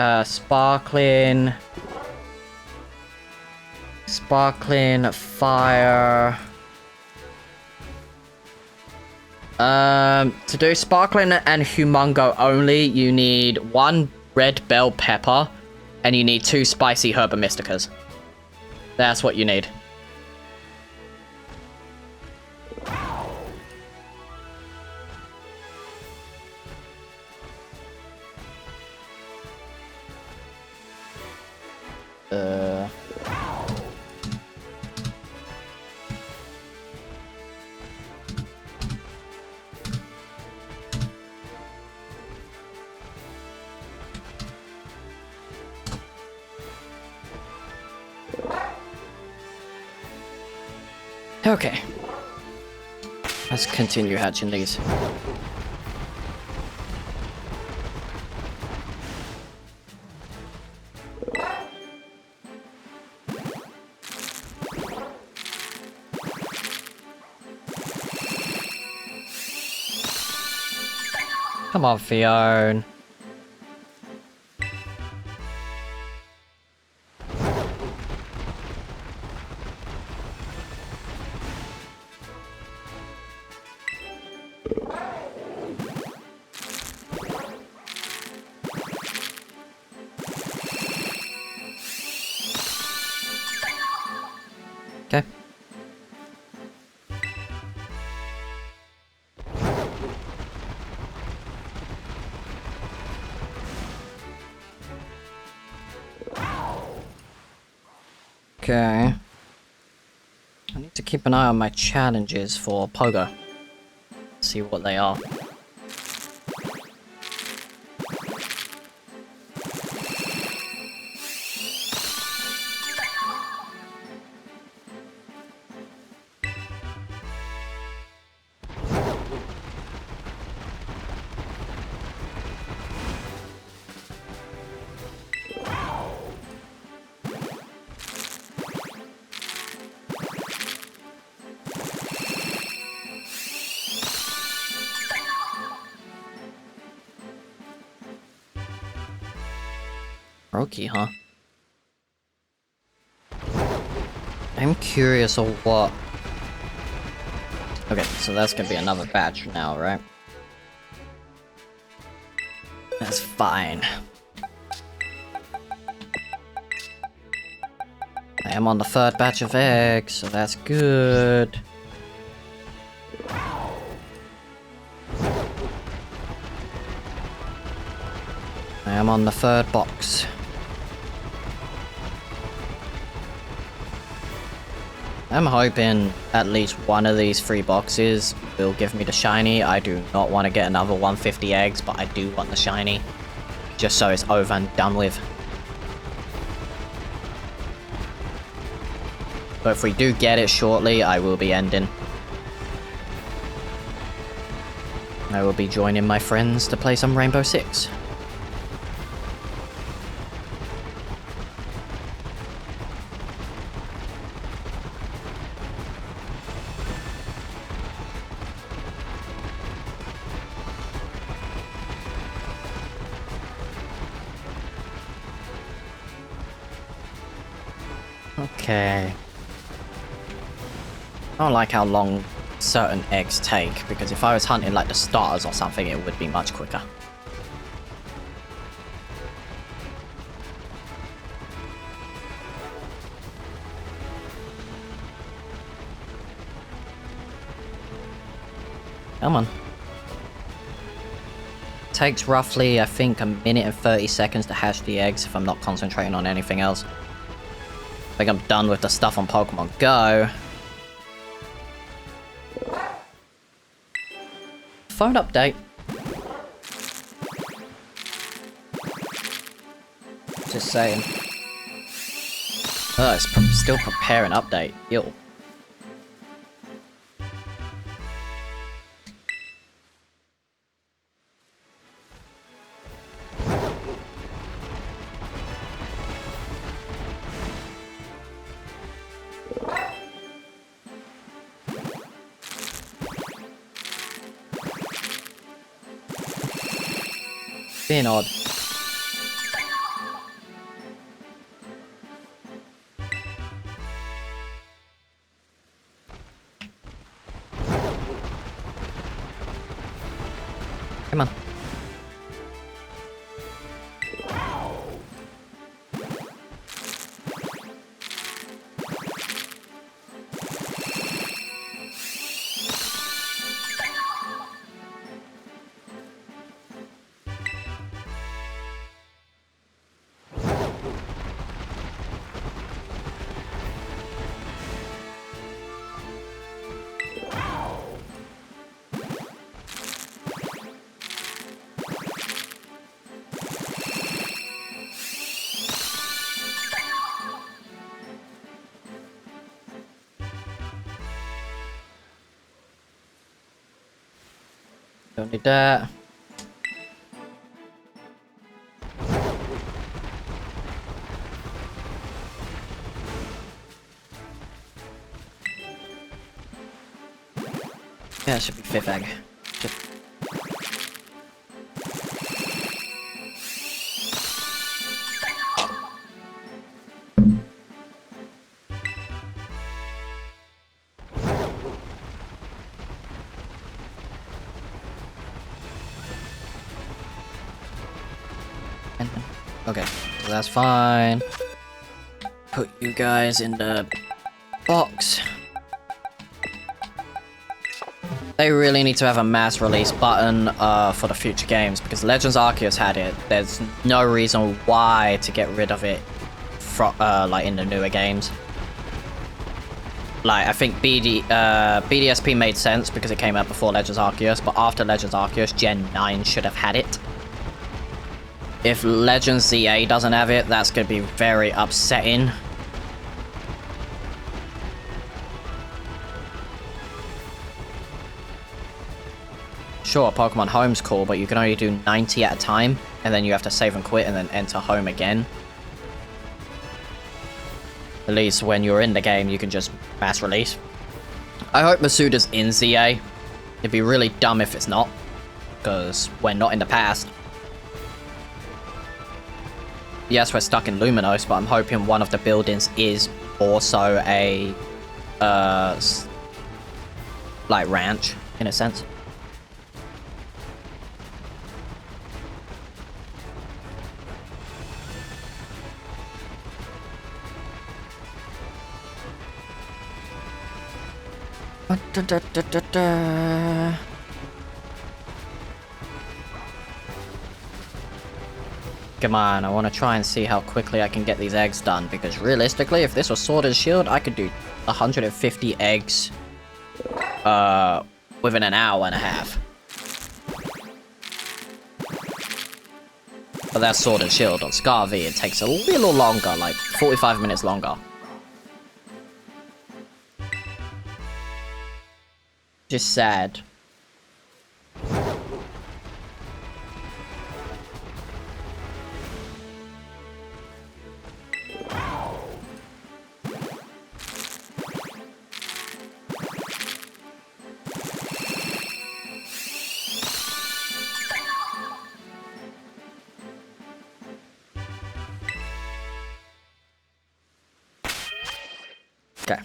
fire. To do sparkling and humongo only, you need 1 red bell pepper, and you need 2 spicy herba mysticas. That's what you need. Okay. Let's continue hatching these. Come on, Fiona. Okay. Okay. I need to keep an eye on my challenges for Pogo. See what they are. Roki, huh? I'm curious of what... Okay, so that's gonna be another batch now, right? That's fine. I am on the 3rd batch of eggs, so that's good. I am on the third box. I'm hoping at least one of these 3 boxes will give me the shiny. I do not want to get another 150 eggs, but I do want the shiny. Just so it's over and done with. But if we do get it shortly, I will be ending. I will be joining my friends to play some Rainbow Six. Okay. I don't like how long certain eggs take, because if I was hunting like the starters or something, it would be much quicker. Come on. Takes roughly, I think, 1 minute and 30 seconds to hatch the eggs if I'm not concentrating on anything else. I think I'm done with the stuff on Pokemon Go. Phone update. Just saying. Oh, it's still preparing update. Ew. Being odd. Come on. Don't need that. Yeah, it should be 5th egg. Okay, so that's fine. Put you guys in the box. They really need to have a mass release button for the future games, because Legends Arceus had it. There's no reason why to get rid of it like in the newer games. Like, I think BDSP made sense because it came out before Legends Arceus, but after Legends Arceus, Gen 9 should have had it. If Legends ZA doesn't have it, that's going to be very upsetting. Sure, Pokemon Home's cool, but you can only do 90 at a time, and then you have to save and quit and then enter home again. At least when you're in the game, you can just mass release. I hope Masuda's in ZA. It'd be really dumb if it's not, because we're not in the past. Yes, we're stuck in Luminos, but I'm hoping one of the buildings is also a, like, ranch, in a sense. Come on, I want to try and see how quickly I can get these eggs done, because realistically, if this was Sword and Shield, I could do 150 eggs within an hour and a half. But that's Sword and Shield. On Scar V, it takes a little longer, like 45 minutes longer. Just sad. Okay.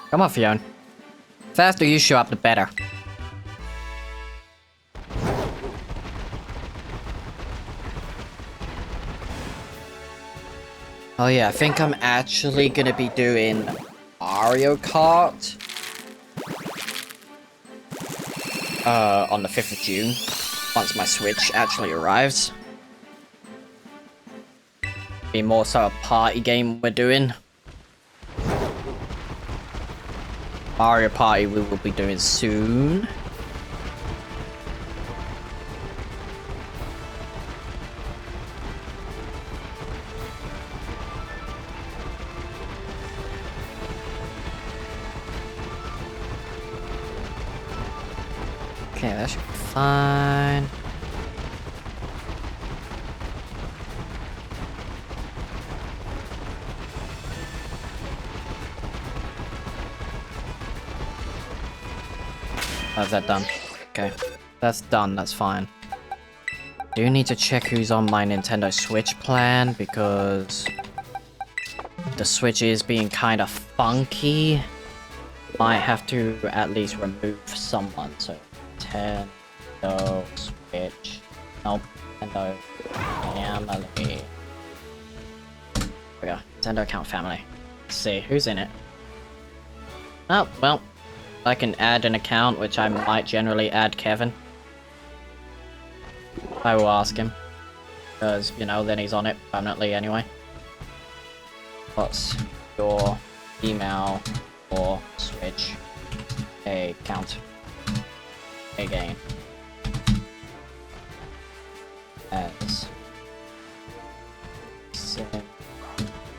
Come on, Fiona. Faster you show up, the better. Oh yeah, I think I'm actually gonna be doing Mario Kart on the 5th of June, once my Switch actually arrives. Be more so a party game we're doing. Mario Party we will be doing soon. Okay, that should be fine. How's that done? Okay. That's done, that's fine. Do need to check who's on my Nintendo Switch plan, because the Switch is being kind of funky. Might have to at least remove someone, so Nintendo Switch. Nope. Nintendo Family. There we go. Nintendo account family. Let's see, who's in it? Oh, well. I can add an account, which I might generally add Kevin. I will ask him. Because, you know, then he's on it permanently anyway. What's your email for Switch account? Again. As send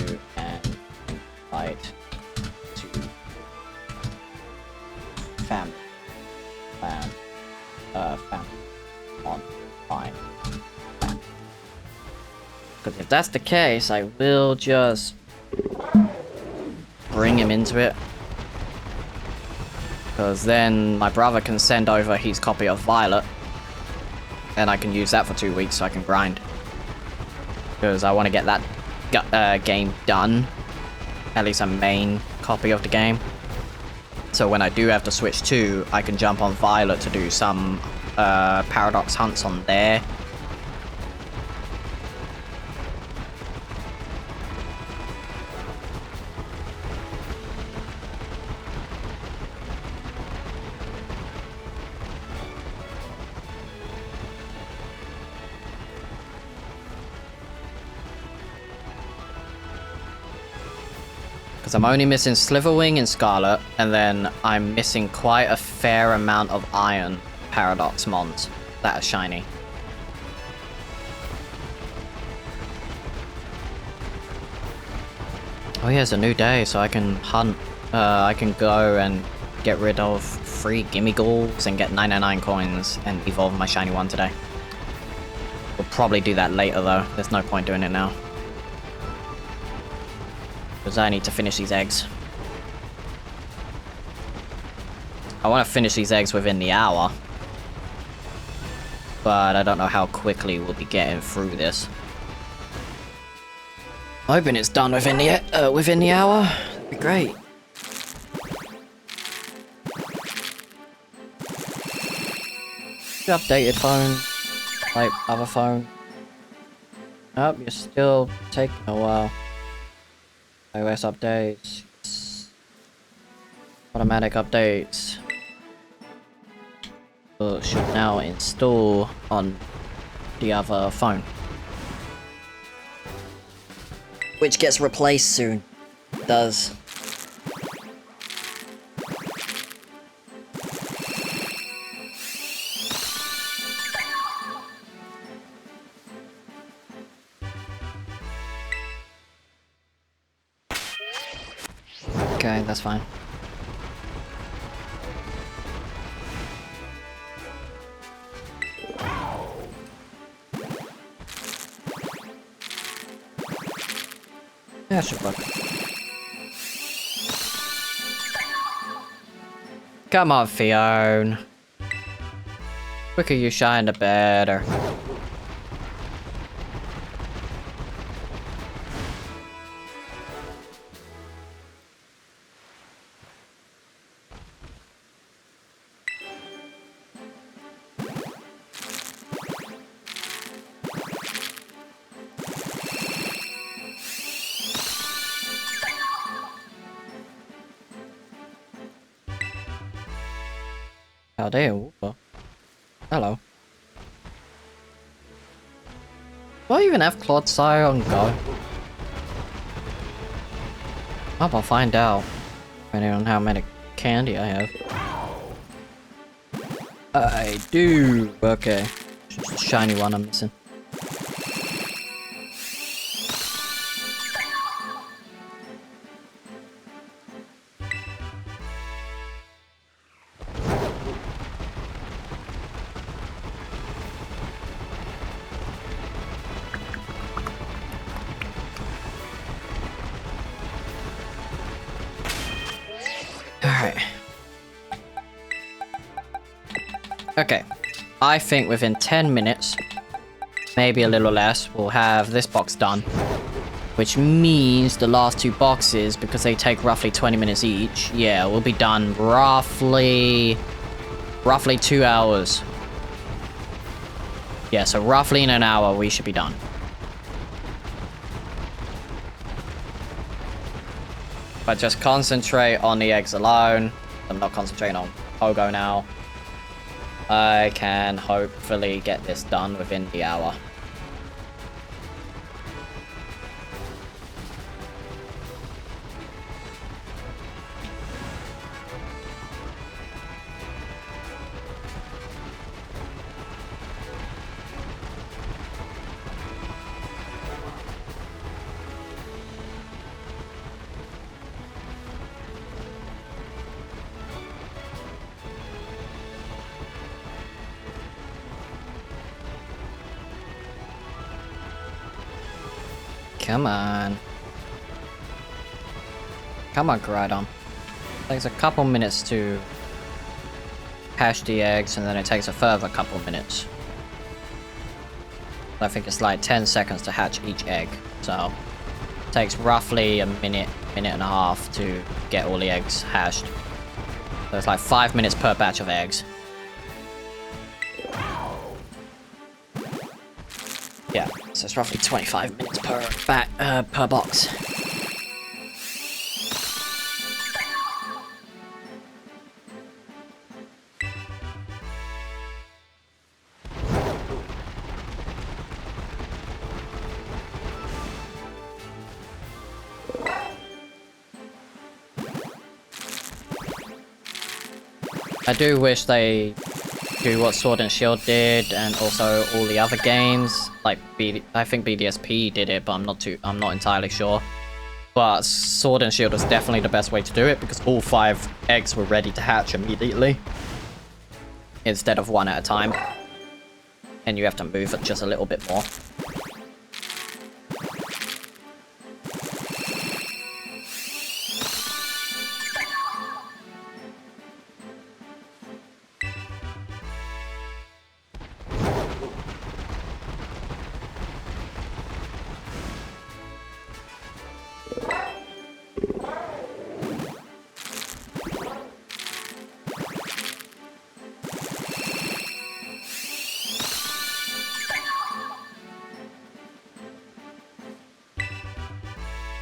you an invite to family plan family online. Because if that's the case, I will just bring him into it. Because then my brother can send over his copy of Violet. And I can use that for 2 weeks so I can grind. Because I want to get that game done. At least a main copy of the game. So when I do have to switch to, I can jump on Violet to do some Paradox hunts on there. Because I'm only missing Slitherwing and Scarlet, and then I'm missing quite a fair amount of Iron Paradox mons that are shiny. Oh yeah, it's a new day, so I can hunt. I can go and get rid of 3 gimme ghouls and get 99 coins and evolve my shiny one today. We'll probably do that later though, there's no point doing it now. Because I need to finish these eggs. I want to finish these eggs within the hour. But I don't know how quickly we'll be getting through this. I'm hoping it's done within the hour. That'd be great. Updated phone, like other phone. Nope, you're still taking a while. iOS updates. Automatic updates. Should now install on the other phone. Which gets replaced soon. It does. Okay, that's fine. Yeah, should work. Come on, Fiona. Quicker you shine, the better. Oh, damn. Hello. Do I even have Claude Sire on go? I'll find out. Depending on how many candy I have. I do. Okay. Just a shiny one I'm missing. Alright. Okay. I think within 10 minutes, maybe a little less, we'll have this box done. Which means the last two boxes, because they take roughly 20 minutes each, yeah, we'll be done roughly 2 hours. Yeah, so roughly in an hour we should be done. But just concentrate on the eggs alone. I'm not concentrating on Pogo now. I can hopefully get this done within the hour. Come on. Come on, Groudon. Takes a couple minutes to hash the eggs, and then it takes a further couple minutes. I think it's like 10 seconds to hatch each egg, so it takes roughly a minute and a half to get all the eggs hashed. So it's like 5 minutes per batch of eggs. Yeah, so it's roughly 25 minutes per box. I do wish they do what Sword and Shield did, and also all the other games. Like I think BDSP did it, but I'm not entirely sure. But Sword and Shield was definitely the best way to do it, because all 5 eggs were ready to hatch immediately, instead of 1 at a time. And you have to move it just a little bit more.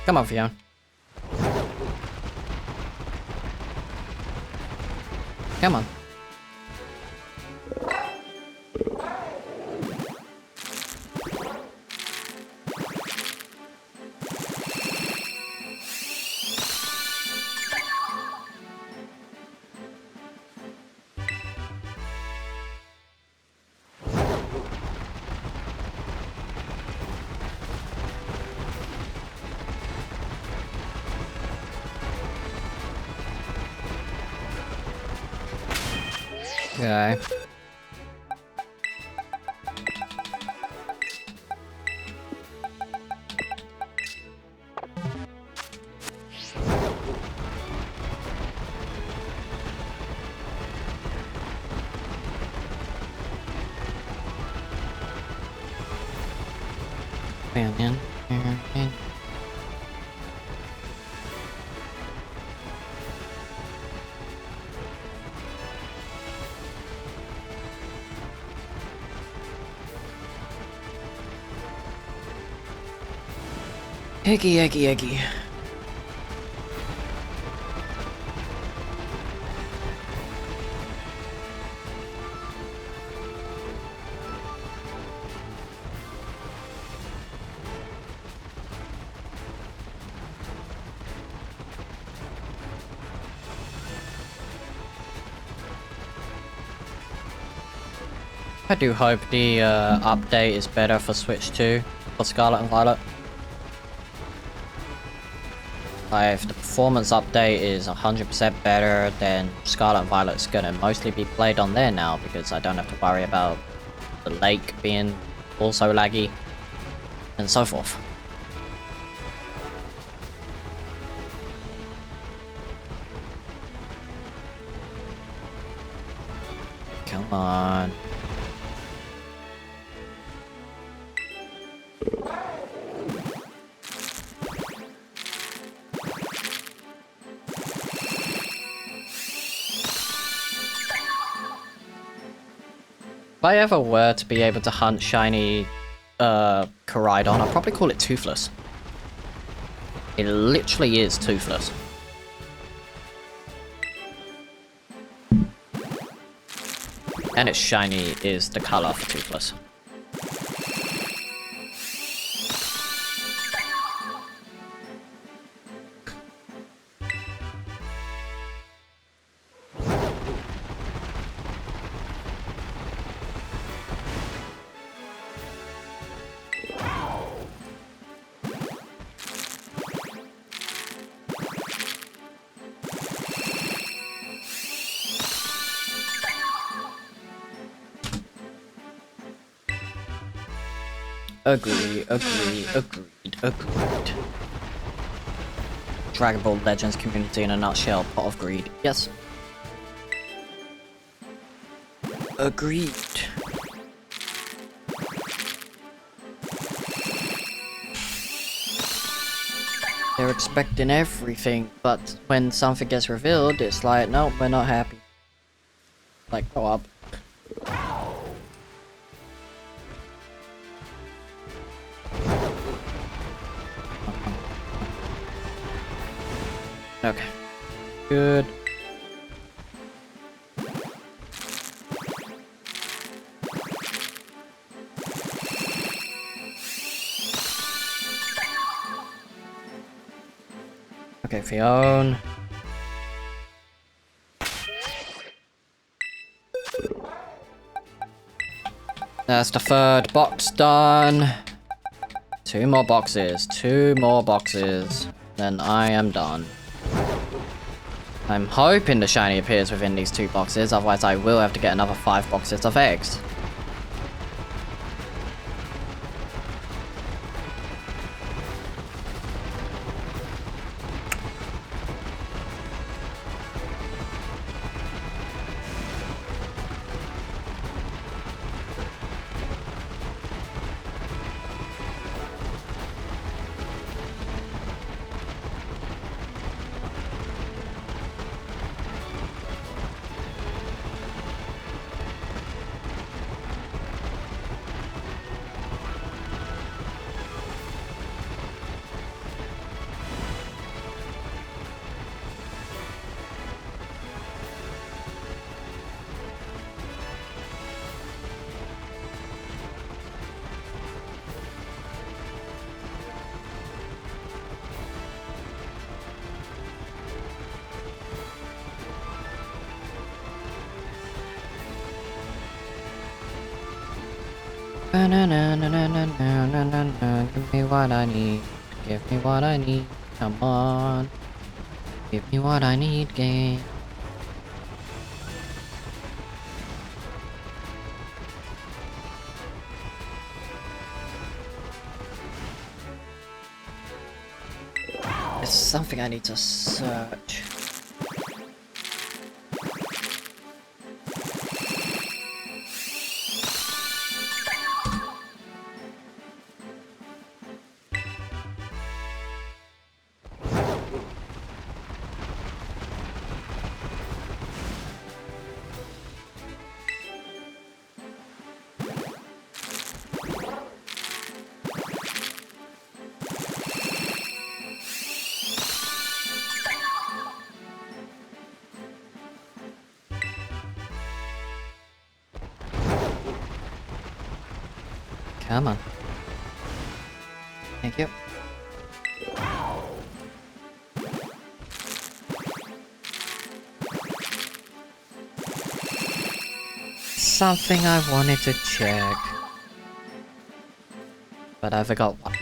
Come on, Fiona. Come on. Okay. Man. Eggy. I do hope the update is better for Switch 2 for Scarlet and Violet. If the performance update is 100% better, then Scarlet and Violet's gonna mostly be played on there now because I don't have to worry about the lake being also laggy and so forth. Come on. If I ever were to be able to hunt shiny Koraidon, I'd probably call it Toothless. It literally is Toothless. And its shiny is the color for Toothless. Agreed. Dragon Ball Legends community in a nutshell, pot of greed. Yes. Agreed. They're expecting everything, but when something gets revealed, it's like, no, we're not happy. Like, grow up. Okay. Good. Okay, Fiona. That's the third box done. Two more boxes. Then I am done. I'm hoping the shiny appears within these 2 boxes, otherwise I will have to get another 5 boxes of eggs. Give me what I need. Give me what I need. Come on. Give me what I need, game. There's something I need to search. Come on. Thank you. Something I wanted to check, but I forgot what.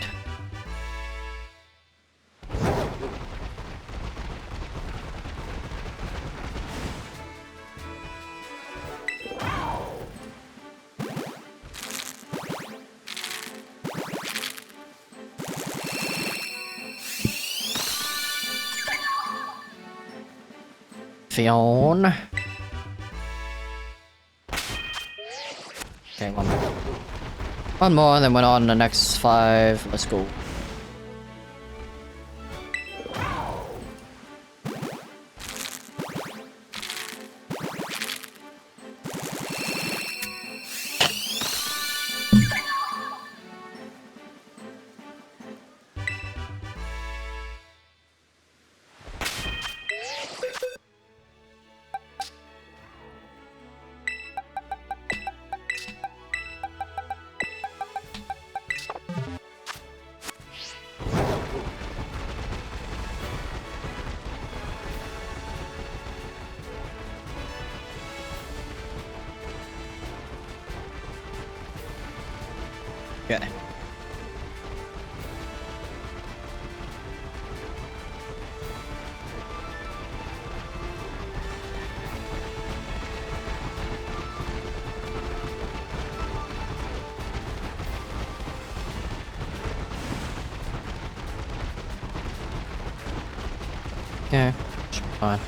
Fiona. Okay, one more. One more, and then we're on the next 5. Let's go. Okay. Yeah, should be fine.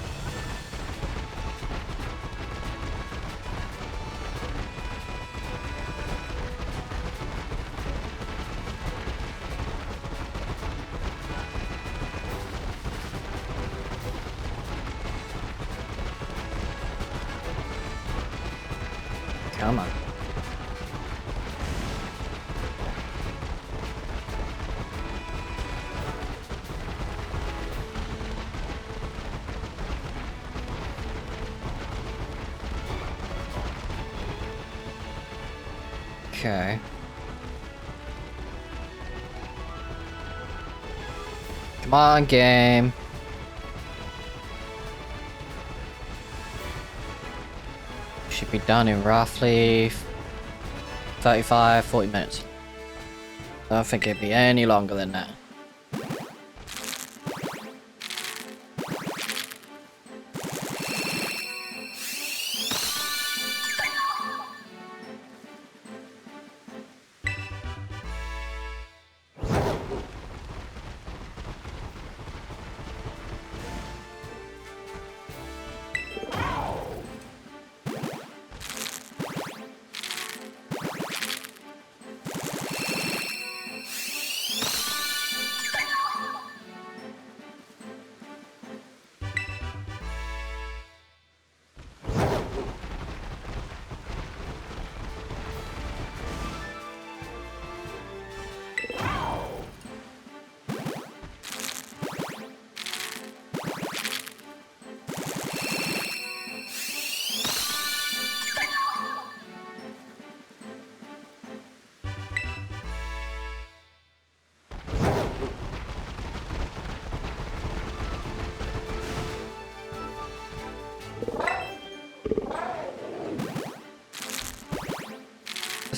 Come on. Okay. Come on, game. Should be done in roughly 35-40 minutes. I don't think it'd be any longer than that.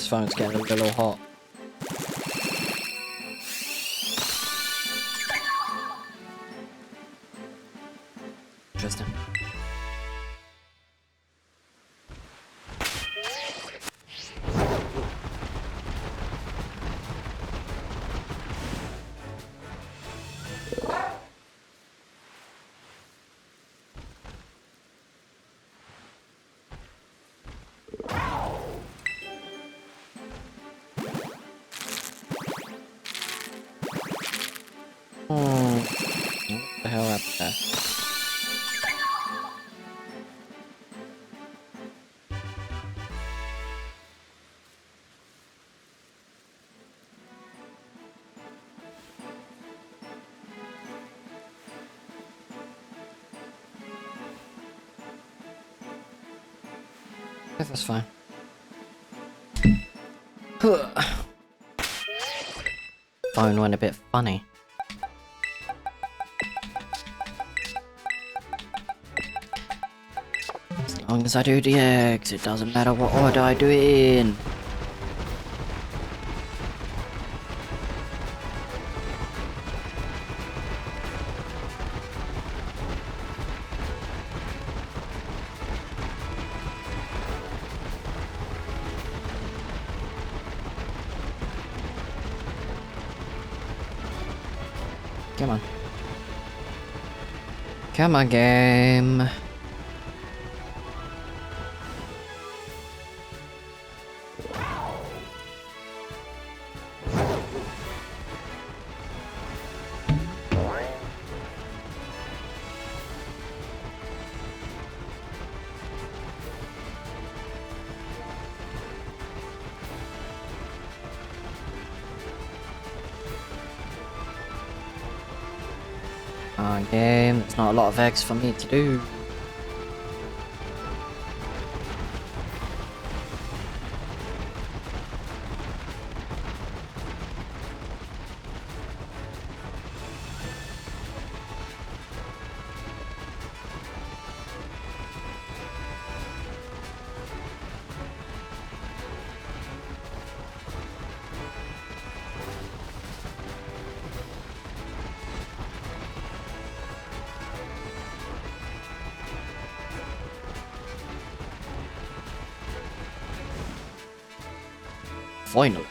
phone's getting a little hot. Interesting. What the hell happened there? Yeah, that's fine. Phone went a bit funny. As long as I do the eggs, it doesn't matter what order I do it in. Come on. Come on, game. Game, there's not a lot of eggs for me to do. Finally.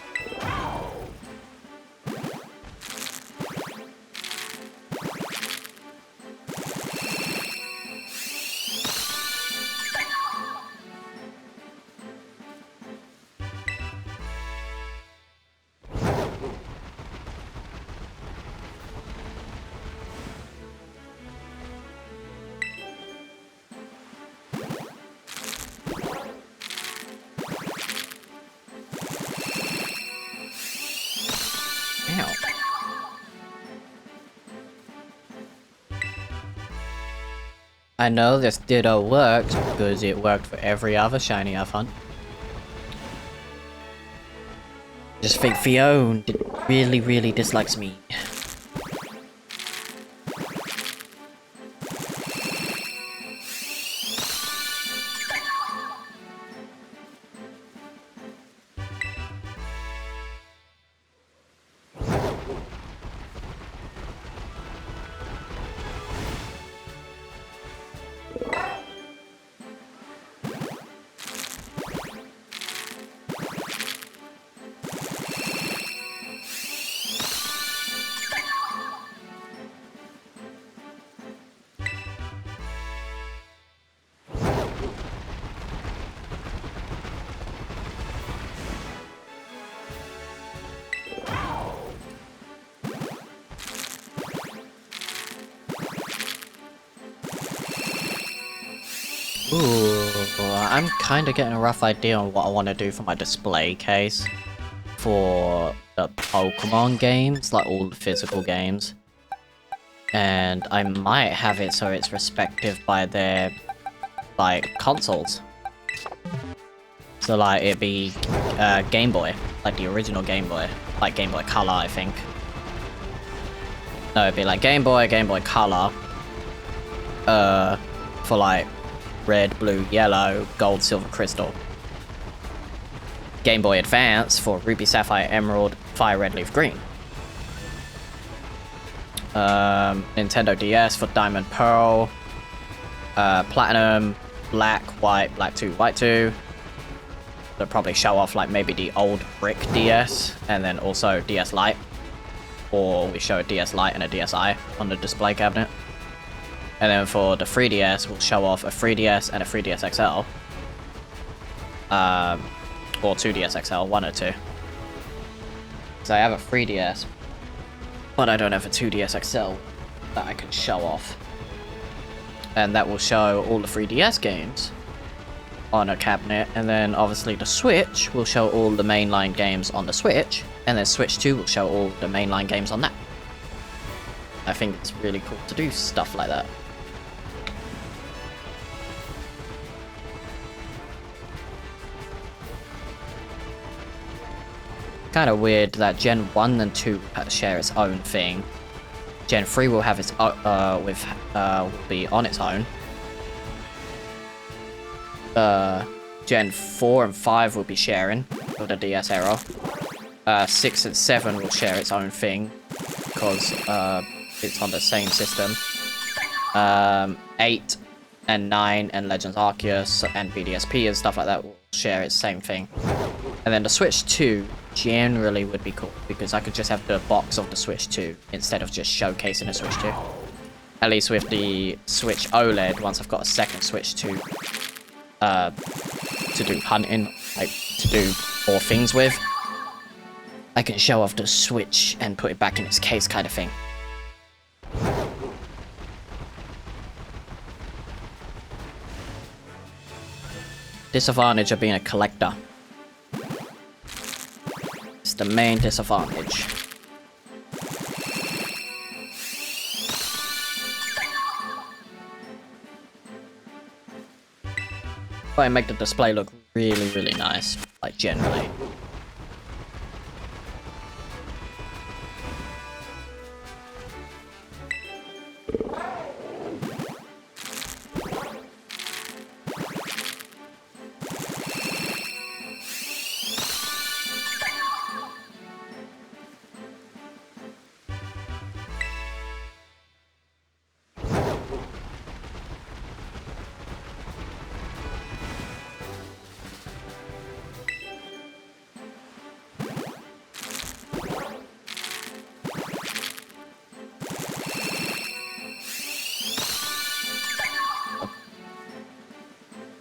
I know this ditto works because it worked for every other shiny I've hunted. Just think Fiona really dislikes me. Ooh, I'm kind of getting a rough idea on what I want to do for my display case for the Pokémon games, like all the physical games. And I might have it so it's respective by their, like, consoles. So, like, it'd be Game Boy, like the original Game Boy, like Game Boy Color, I think. No, it'd be like Game Boy Color, for like red, blue, yellow, gold, silver, crystal. Game Boy Advance for Ruby, Sapphire, Emerald, Fire Red, Leaf Green. Nintendo DS for Diamond, Pearl, Platinum, Black, White, Black 2, White 2. They'll probably show off like maybe the old brick DS and then also DS Lite. Or we show a DS Lite and a DSi on the display cabinet. And then for the 3DS, we'll show off a 3DS and a 3DS XL. Or 2DS XL, one or two. So I have a 3DS, but I don't have a 2DS XL that I can show off. And that will show all the 3DS games on a cabinet, and then obviously the Switch will show all the mainline games on the Switch, and then Switch 2 will show all the mainline games on that. I think it's really cool to do stuff like that. Kind of weird that Gen 1 and 2 share its own thing. Gen 3 will have its will be on its own. Gen 4 and 5 will be sharing for the DS era. 6 and 7 will share its own thing because it's on the same system. 8 and 9 and Legends Arceus and BDSP and stuff like that will share its same thing. And then the Switch 2 generally would be cool because I could just have the box of the Switch 2 instead of just showcasing the Switch 2. At least with the Switch OLED, once I've got a second Switch 2 to do hunting, like to do more things with, I can show off the Switch and put it back in its case kind of thing. Disadvantage of being a collector. It's the main disadvantage. But I make the display look really, really nice, like generally.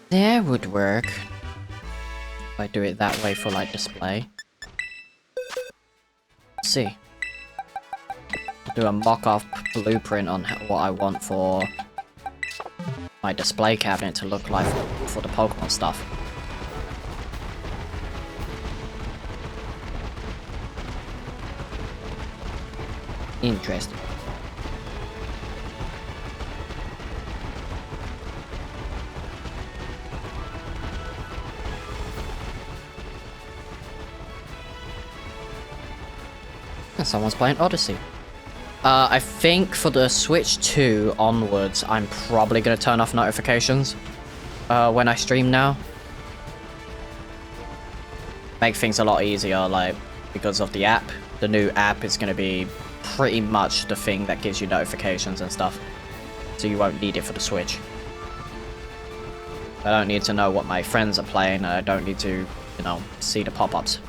That would work. If I do it that way for like display. Let's see. Do a mock-off blueprint on what I want for my display cabinet to look like for the Pokemon stuff. Interesting. Someone's playing Odyssey. I think for the Switch 2 onwards, I'm probably going to turn off notifications when I stream now. Make things a lot easier, like, because of the app. The new app is going to be pretty much the thing that gives you notifications and stuff. So you won't need it for the Switch. I don't need to know what my friends are playing, and I don't need to, you know, see the pop-ups.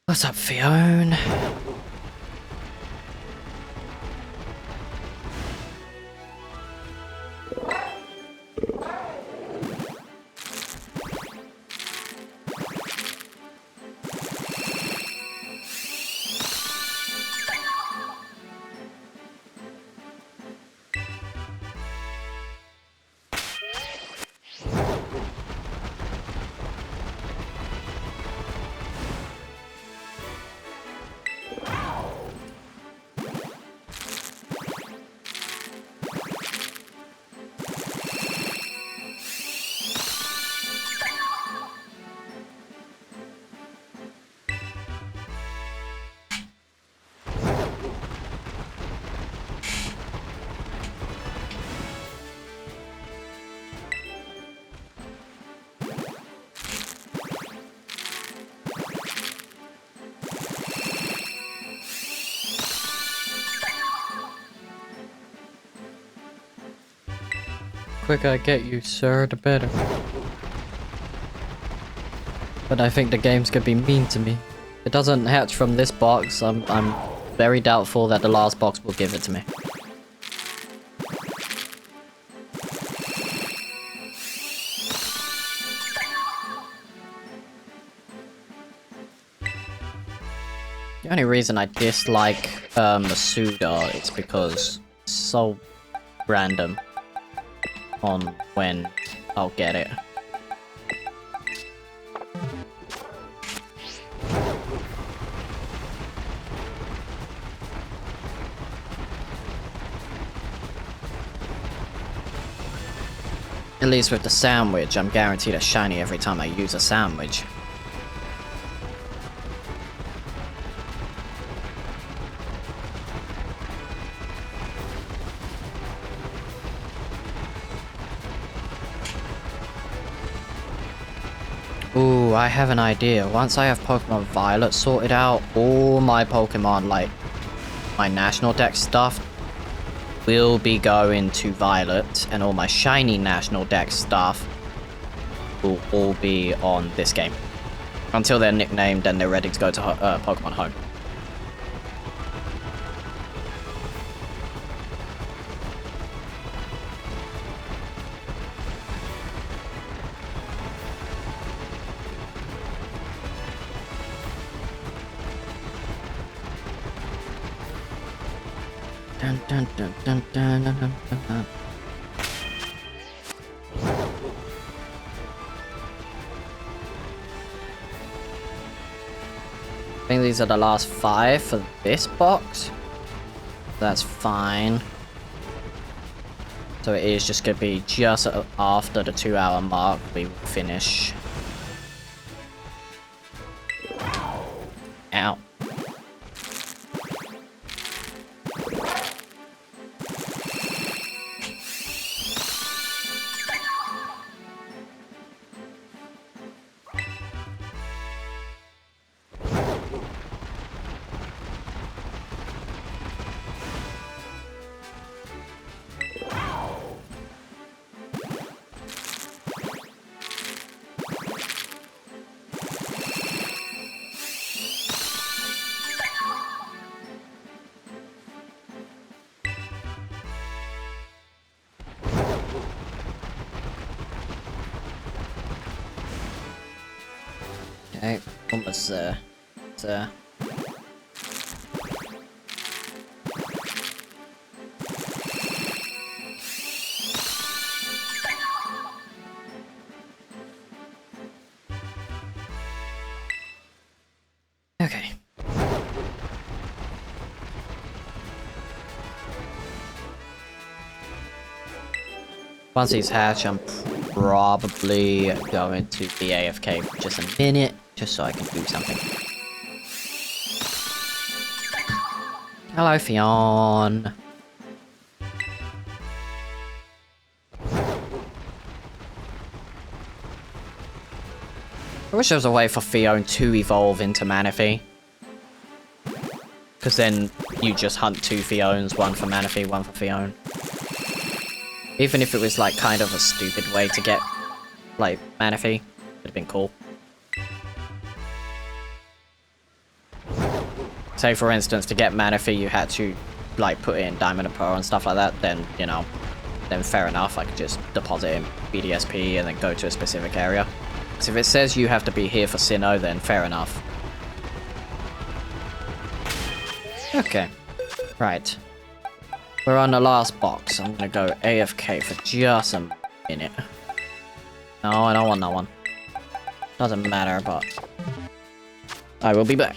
What's up, Fiona? quicker I get you, sir, the better. But I think the game's gonna be mean to me. If it doesn't hatch from this box, I'm very doubtful that the last box will give it to me. The only reason I dislike Masuda is because it's so random on when I'll get it. At least with the sandwich, I'm guaranteed a shiny every time I use a sandwich. Ooh, I have an idea. Once I have Pokemon Violet sorted out, all my Pokemon, like, my National Dex stuff, will be going to Violet, and all my shiny National Dex stuff will all be on this game. Until they're nicknamed and they're ready to go to Pokemon Home. Dun, dun, dun, dun, dun, dun, dun, dun. I think these are the last 5 for this box. That's fine. So it is just going to be just after the 2-hour mark we will finish. Ow. Okay, almost there. Okay. Once these hatch, I'm probably going to be AFK for just a minute, just so I can do something. Hello, Fionn. I wish there was a way for Fionn to evolve into Manaphy. Because then you just hunt 2 Fionns, one for Manaphy, one for Fionn. Even if it was like kind of a stupid way to get like Manaphy, would have been cool. Say for instance, to get Manaphy you had to like put in Diamond and Pearl and stuff like that, then you know, then fair enough, I could just deposit in BDSP and then go to a specific area. So if it says you have to be here for Sinnoh, then fair enough. Okay, right. We're on the last box. I'm gonna go AFK for just a minute. No, I don't want that one. Doesn't matter, but I will be back.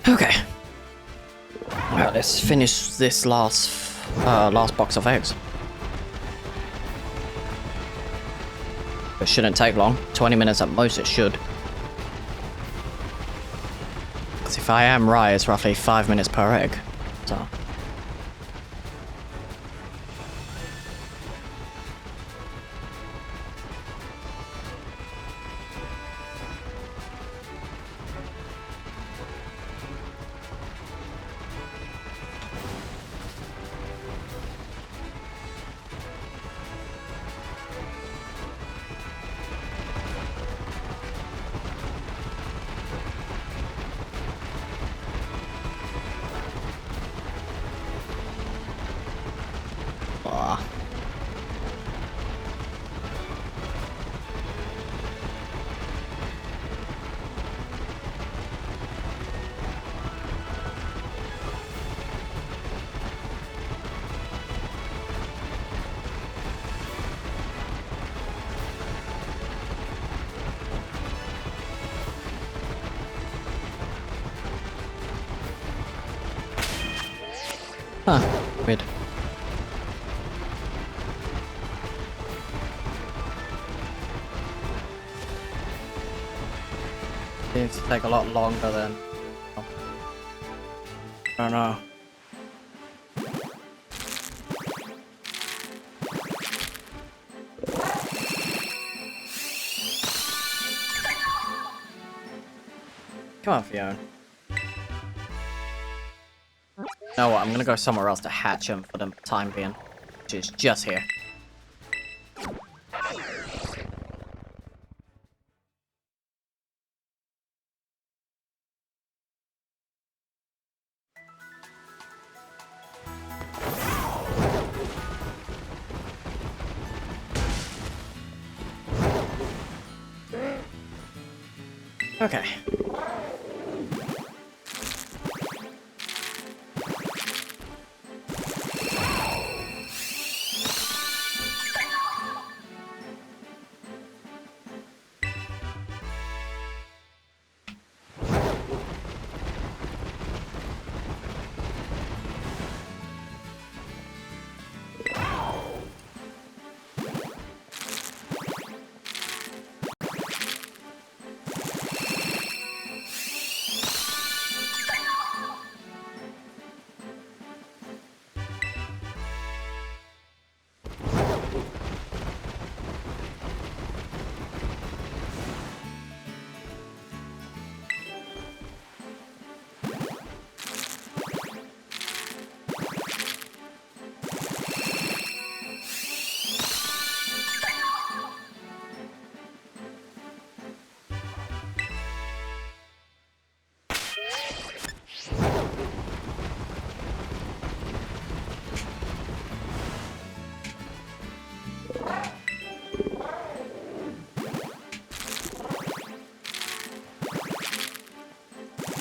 Okay. Alright, let's finish this last box of eggs. It shouldn't take long. 20 minutes at most it should. Because if I am right, it's roughly 5 minutes per egg. So... Huh, weird. Seems to take a lot longer than... I don't know. Come on, Fiona. You know what, I'm gonna go somewhere else to hatch him for the time being. Which is just here. Okay.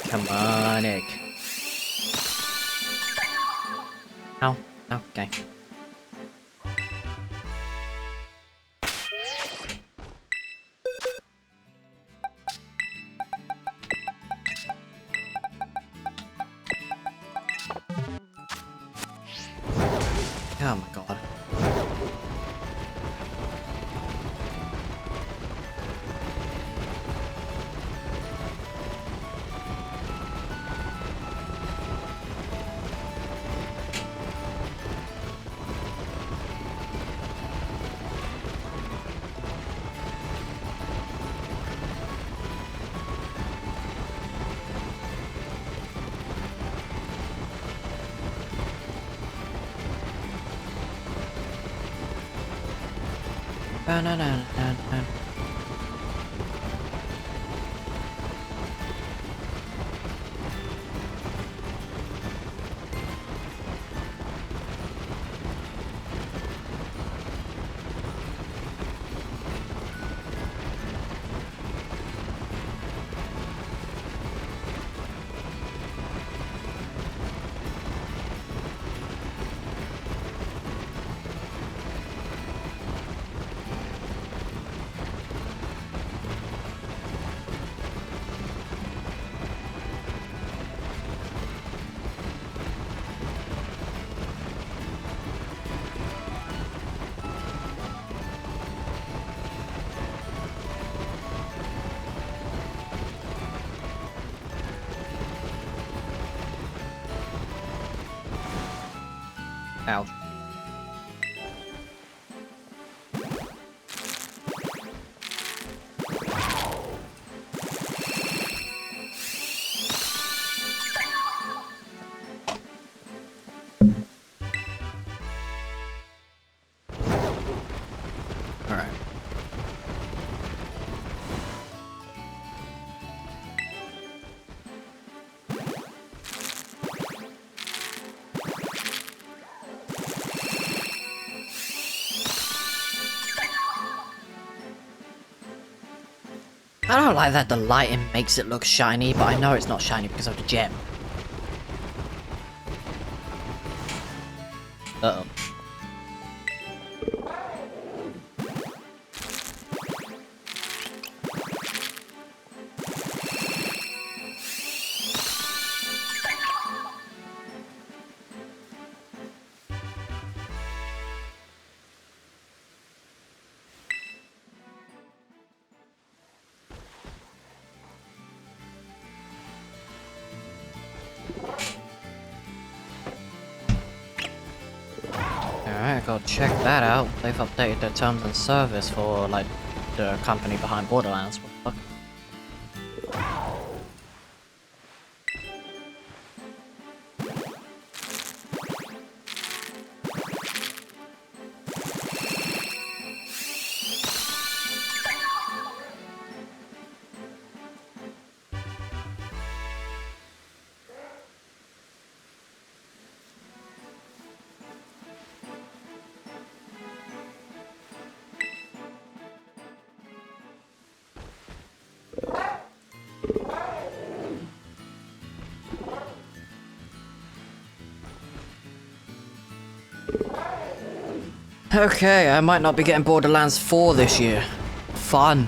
Come on, egg. Ow. Oh, okay. Oh my god. Ow. Alright. I don't like that the lighting makes it look shiny, but I know it's not shiny because of the gem. Uh-oh. Alright, go check that out. They've updated their terms and service for, like, the company behind Borderlands. What the fuck? Okay, I might not be getting Borderlands 4 this year. Fun.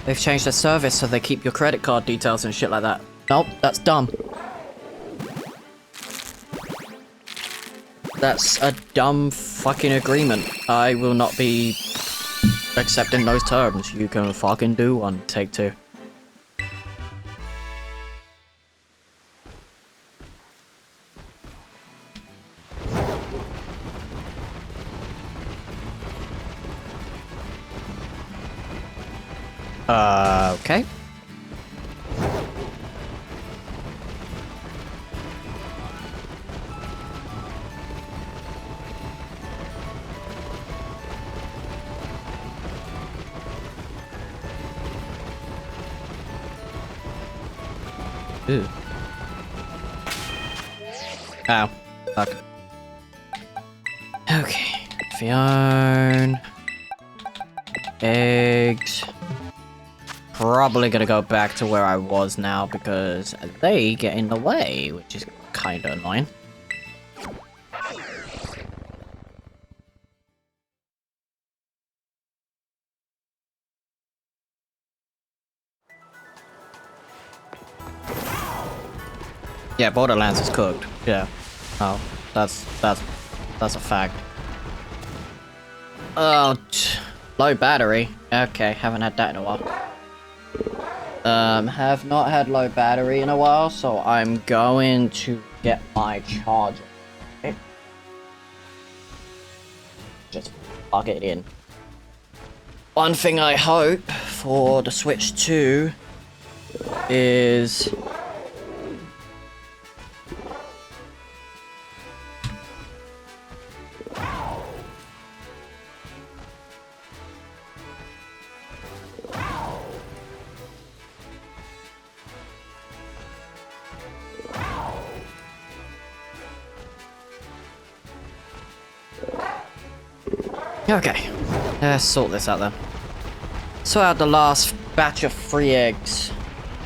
They've changed their service so they keep your credit card details and shit like that. Nope, that's dumb. That's a dumb fucking agreement. I will not be accepting those terms. You can fucking do one, take two. Okay. Ooh. Ow. Fuck. Okay. Fion. Eggs. Probably gonna go back to where I was now because they get in the way, which is kinda annoying. Yeah, Borderlands is cooked. Yeah. Oh, that's a fact. Oh, low battery. Okay, haven't had that in a while. Have not had low battery in a while, so I'm going to get my charger. Okay. Just plug it in. One thing I hope for the Switch 2 is Okay, let's sort this out then. Sort out the last batch of 3 eggs.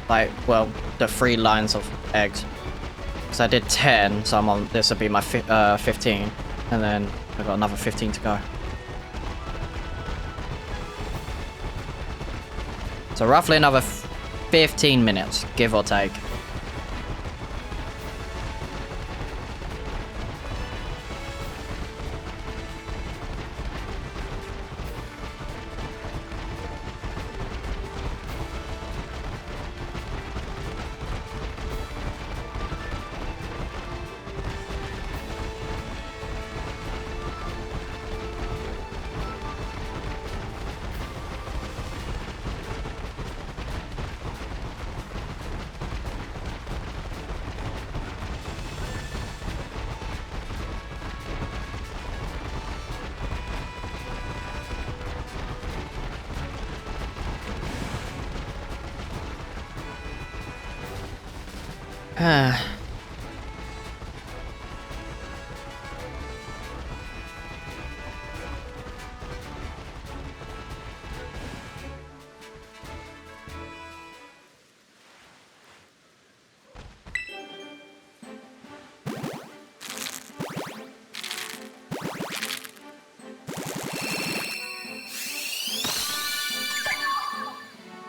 Like, well, the 3 lines of eggs. Because I did 10, so I'm on, this will be my 15. And then I've got another 15 to go. So roughly another 15 minutes, give or take.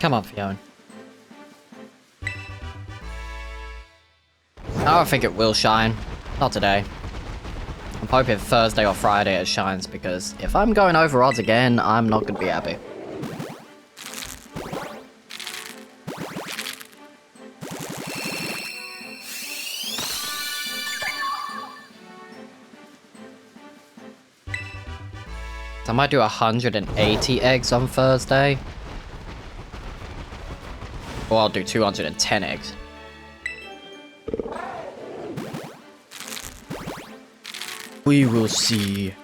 Come on, Fiona. I don't think it will shine. Not today. I'm hoping Thursday or Friday it shines, because if I'm going over odds again, I'm not going to be happy. So I might do 180 eggs on Thursday. Or I'll do 210 eggs. We will see.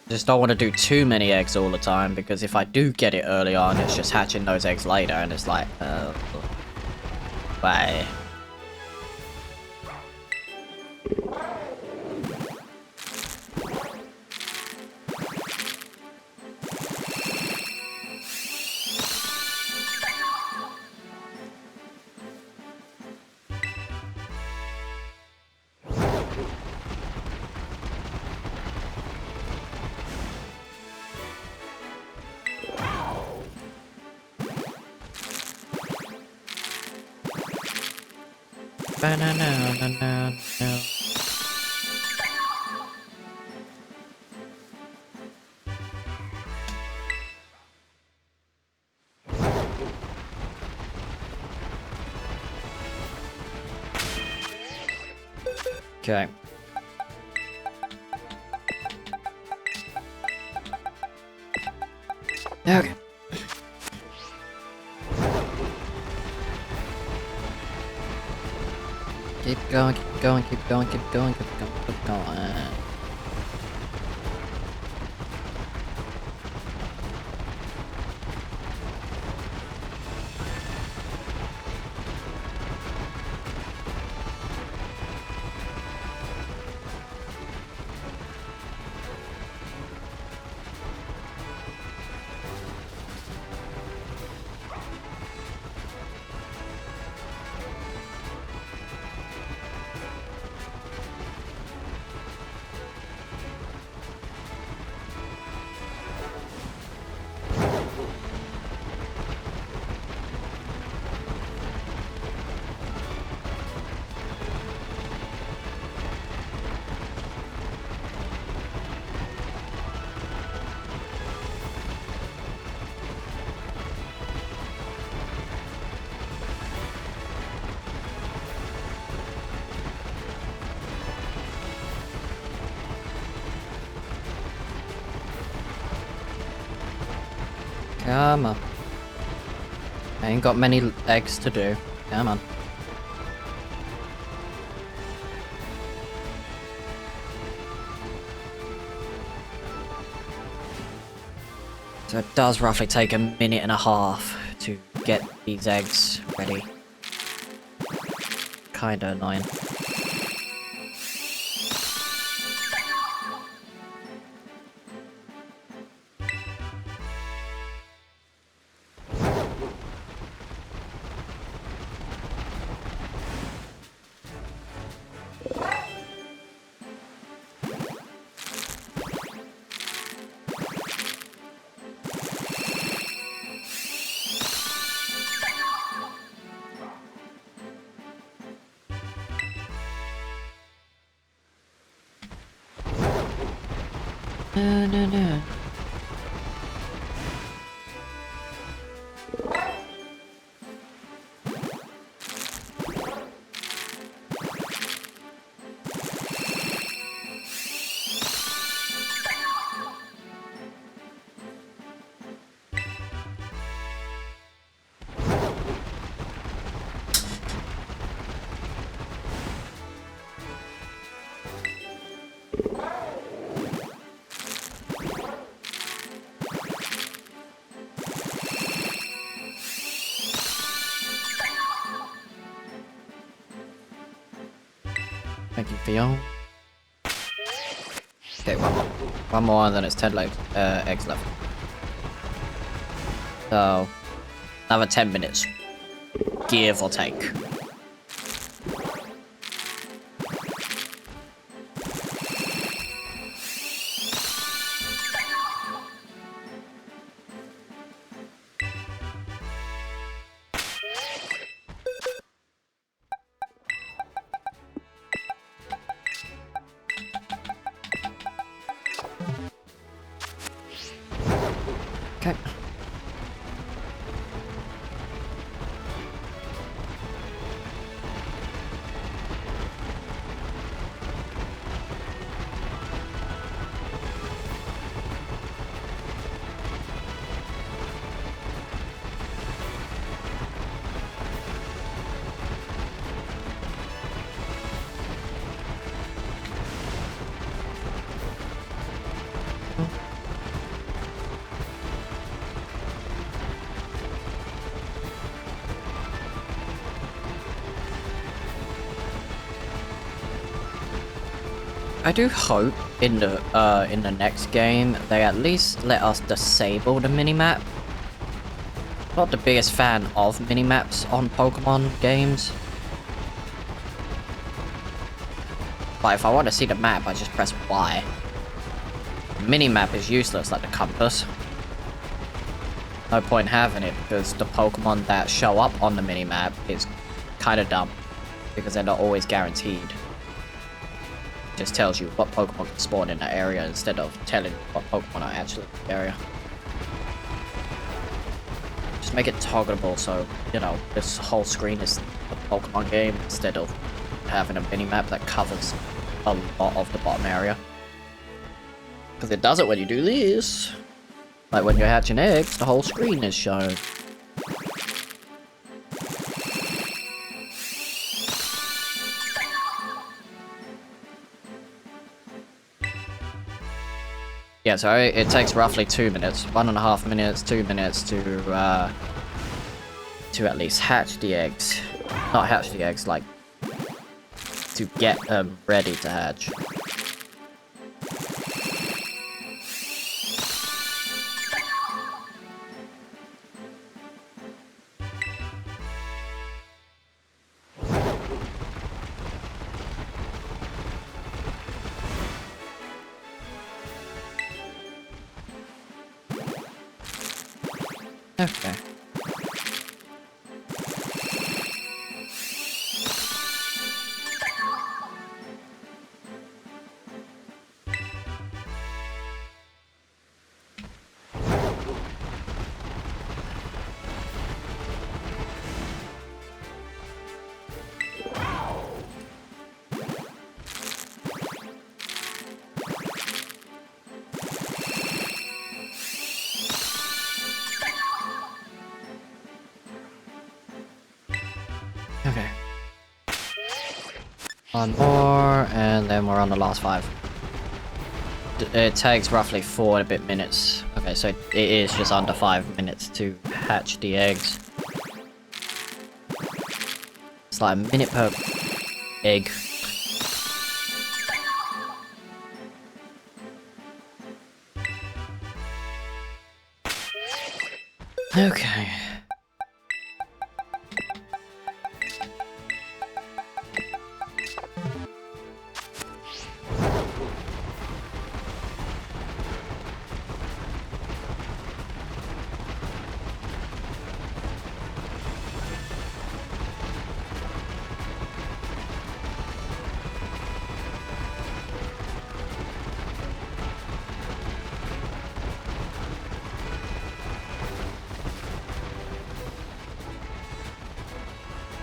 Just don't want to do too many eggs all the time, because if I do get it early on, it's just hatching those eggs later, and it's like, bye. No. Okay. Okay. Keep going, keep going, keep going, keep going, keep going, keep going. Come on. I ain't got many eggs to do. Come on. So it does roughly take a minute and a half to get these eggs ready. Kinda annoying. No. Thank you, Fiona. Okay, one more. One more, and then it's 10 eggs left. So, another 10 minutes. Give or take. Okay. I do hope in the next game they at least let us disable the minimap. Not the biggest fan of minimaps on Pokemon games. But if I want to see the map, I just press Y. The minimap is useless like the compass. No point having it because the Pokemon that show up on the minimap is kind of dumb because they're not always guaranteed. Just tells you what Pokemon can spawn in that area instead of telling you what Pokemon are actually in the area. Just make it toggleable so, you know, this whole screen is a Pokemon game instead of having a minimap that covers a lot of the bottom area. Because it does it when you do this. Like when you're hatching eggs, the whole screen is shown. Yeah, so it takes roughly 2 minutes, 1.5 minutes, 2 minutes to at least hatch the eggs. Not hatch the eggs, like to get them ready to hatch. Okay. Okay. One more, and then we're on the last 5. it takes roughly 4 and a bit minutes. Okay, so it is just under 5 minutes to hatch the eggs. It's like a minute per egg. Okay.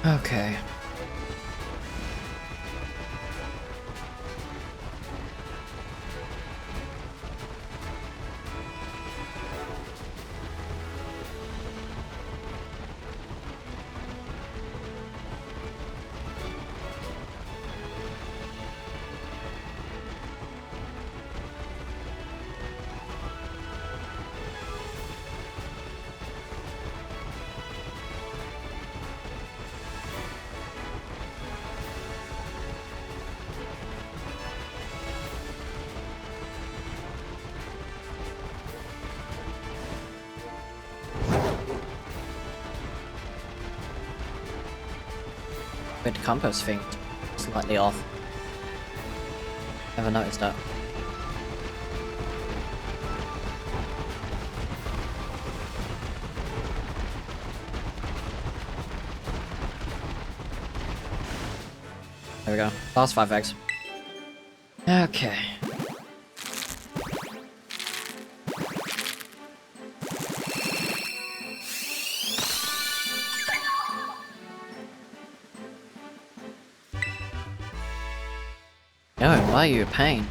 Okay. With the compass thing slightly off. Never noticed that. There we go. Last 5 eggs. Okay. Yo, why are you a pain?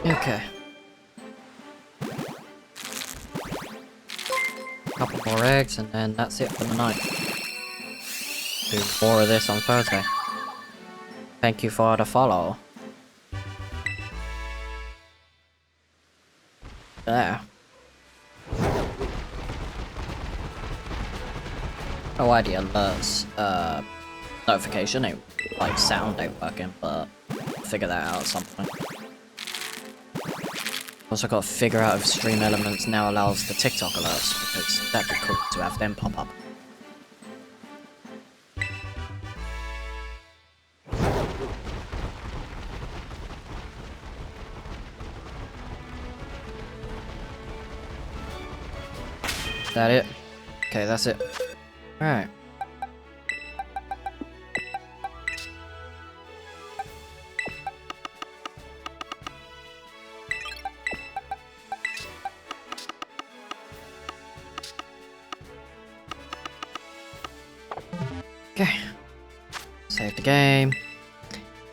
Okay. Couple more eggs and then that's it for the night. Do more of this on Thursday. Thank you for the follow. There. Oh, why the alerts notification ain't like sound ain't working, but I'll figure that out at some point. Also got to figure out if Stream Elements now allows the TikTok alerts, because that'd be cool to have them pop up. Is that it? Okay, that's it. Alright. Okay. Save the game.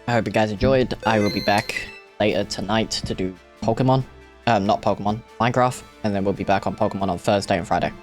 I hope you guys enjoyed. I will be back later tonight to do Pokemon. Not Pokemon, Minecraft. And then we'll be back on Pokemon on Thursday and Friday.